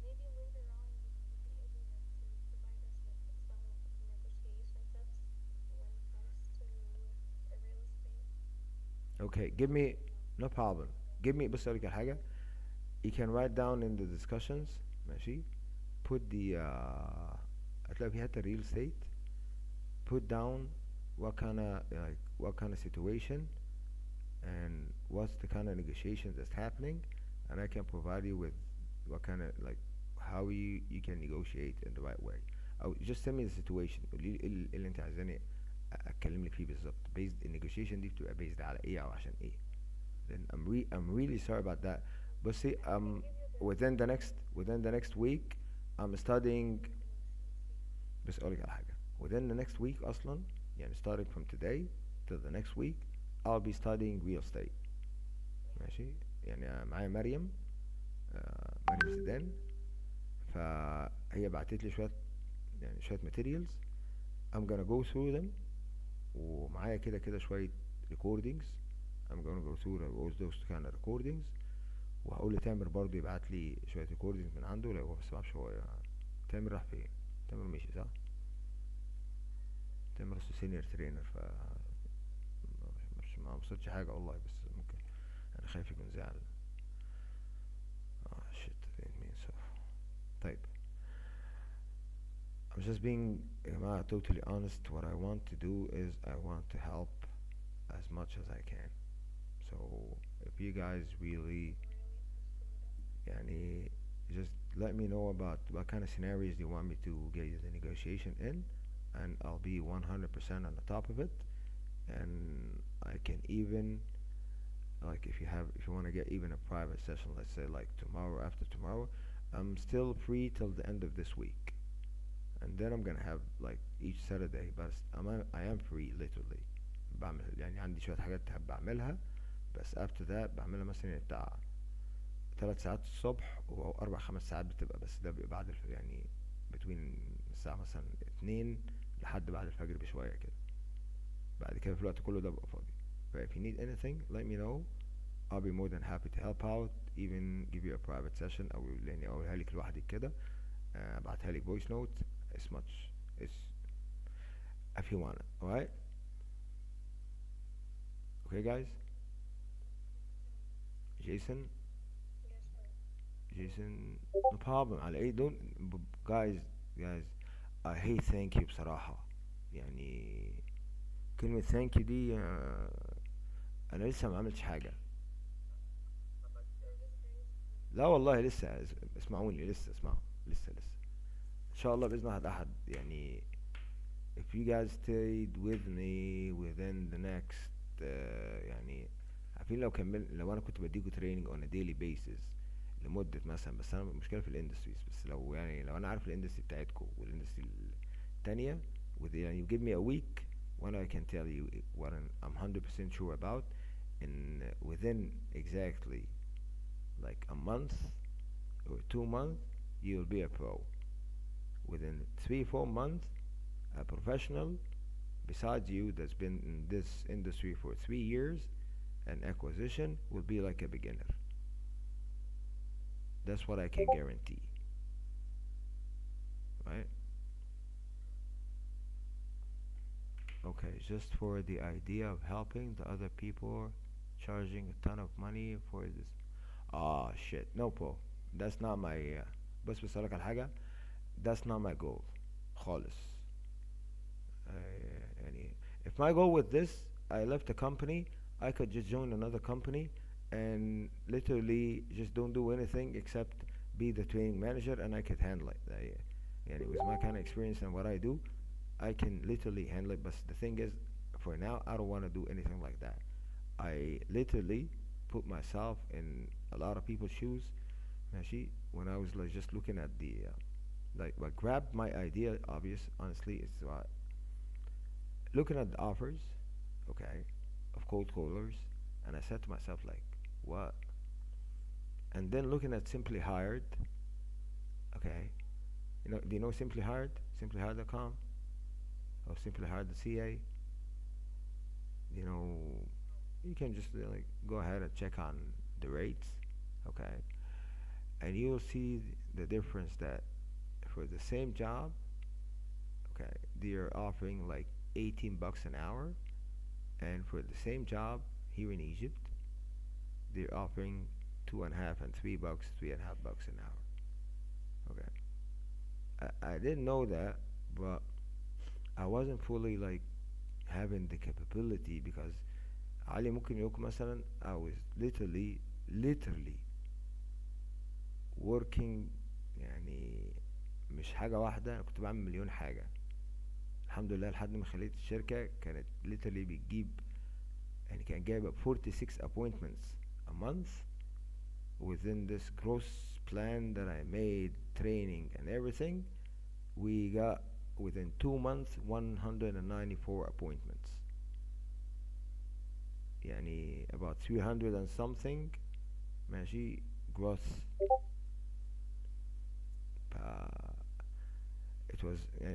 maybe later on you'd be able like to provide us with some negotiation tips when it comes to real estate. okay, give me, no problem. Give me بس أقولك على حاجة. You can write down in the discussions ماشي. Put the هتلاقي في حتة real estate. Put down what kind of situation and what's the kind of negotiations that's happening, and I can provide you with what kind of like how you can negotiate in the right way. Or just send me the situation. قولي لي إيه اللي انت عايزاني اتكلم لك فيه بالظبط. Based الnegotiation دي بتبقى based على ايه او عشان ايه. Then I'm really sorry about that. But see, I can give you the within the next week I'm studying. information. See. بس أقولك على حاجة. Within the next week أصلا يعني starting from today till the next week I'll be studying real estate. ماشي. يعني معايا مريم، مريم زيدان. فهي بعتت لي شوية materials. I'm gonna go through them. ومعايا كده كده شوية recordings. I'm gonna go through those kind of recordings. وهقول لتامر برضه يبعت لي شوية recordings من عنده، لو هو بس معرفش هو تامر راح فين. تامر مشي صح؟ تامر اصله سينيور ترينر، ف مش ما وصلتش حاجة والله، بس ممكن انا خايف يكون زعل. اه shit didn't mean so. طيب I'm just being يا جماعة totally honest. What I want to do is I want to help as much as I can. So if you guys really Really appreciate it. يعني just let me know about what kind of scenarios you want me to get you the negotiation in, and I'll be 100% on the top of it. And I can even, like, if you want to get even a private session, let's say like tomorrow, after tomorrow, I'm still free till the end of this week. And then I'm gonna have like each Saturday, but I am free literally. بعمل يعني عندي شوية حاجات حابب أعملها، بس after that بعملها مثلا بتاع 3 ساعات الصبح و4 5 ساعات بتبقى، بس ده بيبقى بعد يعني between الساعة مثلا 2 لحد بعد الفجر بشوية كده. بعد كده في الوقت كله ده ببقى فاضي. ف if you need anything let me know. I'll be more than happy to help out, even give you a private session أو يعني أقولها لك لوحدك كده، ابعتها لك voice note as much as if you want it. Alright? Okay guys? Jason? Yes, sir. Jason, no problem. على ايه don't guys I hate thank you بصراحة. يعني كلمة thank you دي انا لسه ما عملتش حاجة. You're just graceful. لا والله لسه اسمعوني، لسه اسمعوا. لسه ان شاء الله بإذن واحد احد يعني. if you guys stayed with me within the next يعني عارفين لو انا كنت بديكوا training on a daily basis لمدة مثلا، بس انا المشكلة في الاندستريز، بس لو انا عارف الاندستري بتاعتكم والاندستري التانية يعني you give me a week when I can tell you what I'm 100% sure about in within exactly like a month or 2 months you'll be a pro. Within 3 4 months a professional besides you that's been in this industry for 3 years, an acquisition will be like a beginner. That's what I can guarantee, right? Okay, just for the idea of helping the other people, charging a ton of money for this. Ah, shit. No, bro. That's not my. بس بسألك على حاجة. That's not my goal. خالص. يعني if my goal with this, I left the company, I could just join another company and literally just don't do anything except be the training manager and I could handle it. يعني with my kind of experience and what I do, I can literally handle it. But the thing is, for now, I don't want to do anything like that. I literally put myself in a lot of people's shoes. ماشي, when I was like just looking at the like what grabbed my idea, obvious, honestly, is looking at the offers, okay, of cold callers, and I said to myself like, what? And then looking at Simply Hired, okay, do you know Simply Hired? SimplyHired.com or Simply Hired.ca? You know, you can just like go ahead and check on the rates, okay, and you'll see the difference that for the same job, okay, they're offering like 18 bucks an hour, and for the same job here in Egypt, they're offering 2.5 and 3 bucks, 3.5 bucks an hour. Okay, I didn't know that, but I wasn't fully like having the capability because علي ممكن يكون مثلا I was literally working, يعني مش حاجة واحدة، أنا كنت بعمل مليون حاجة. الحمد لله لحد ما خليت الشركة كانت literally بتجيب، يعني كان جايبة 46 appointments a month within this gross plan that I made, training and everything. We got within 2 months 194 appointments. يعني about 300 and something ماشي gross. it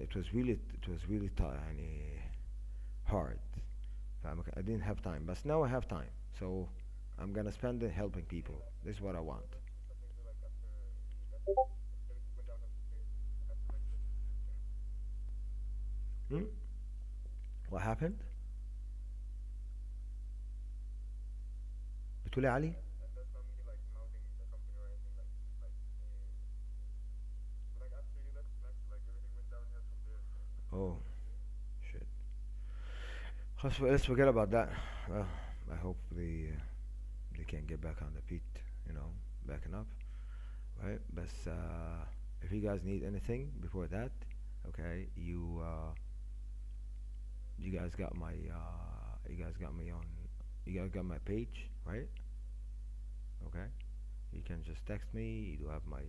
was really يعني hard. I didn't have time, but now I have time, so I'm gonna spend it helping people. This is what I want. Hmm? What happened? بتقول يا علي؟ Oh shit. Let's forget about that. Well, I hope they can get back on the feet, backing up, right? But if you guys need anything before that, okay, you guys got my you guys got my page, right? Okay, you can just text me. You do have my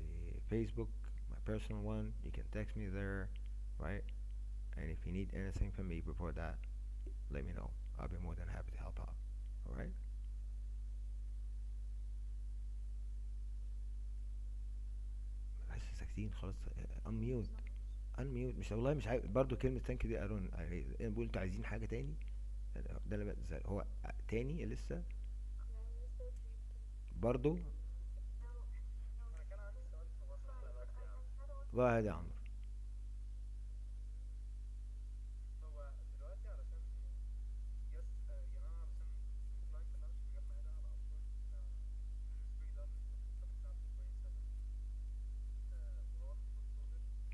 Facebook, my personal one. You can text me there, right? And if you need anything from me before that, let me know. I'll be more than happy to help out. All right? بس ساكتين خلاص. unmute unmute. مش والله مش عايز برضو كلمة ثانك دي أرون. انا بقول انتوا عايزين حاجة تاني؟ ده اللي هو تاني لسه برضو. go ahead يا عمرو.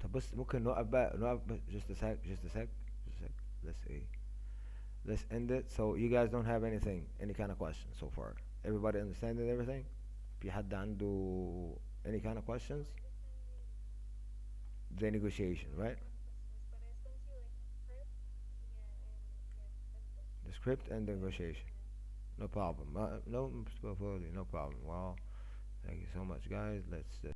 طب بص ممكن نوقف بس just a sec. Let's end it. So you guys don't have any kind of question so far. Everybody understanding everything? في حد عنده any kind of questions? The negotiation, right? The script and the negotiation. No problem. No problem. Well, thank you so much, guys. Let's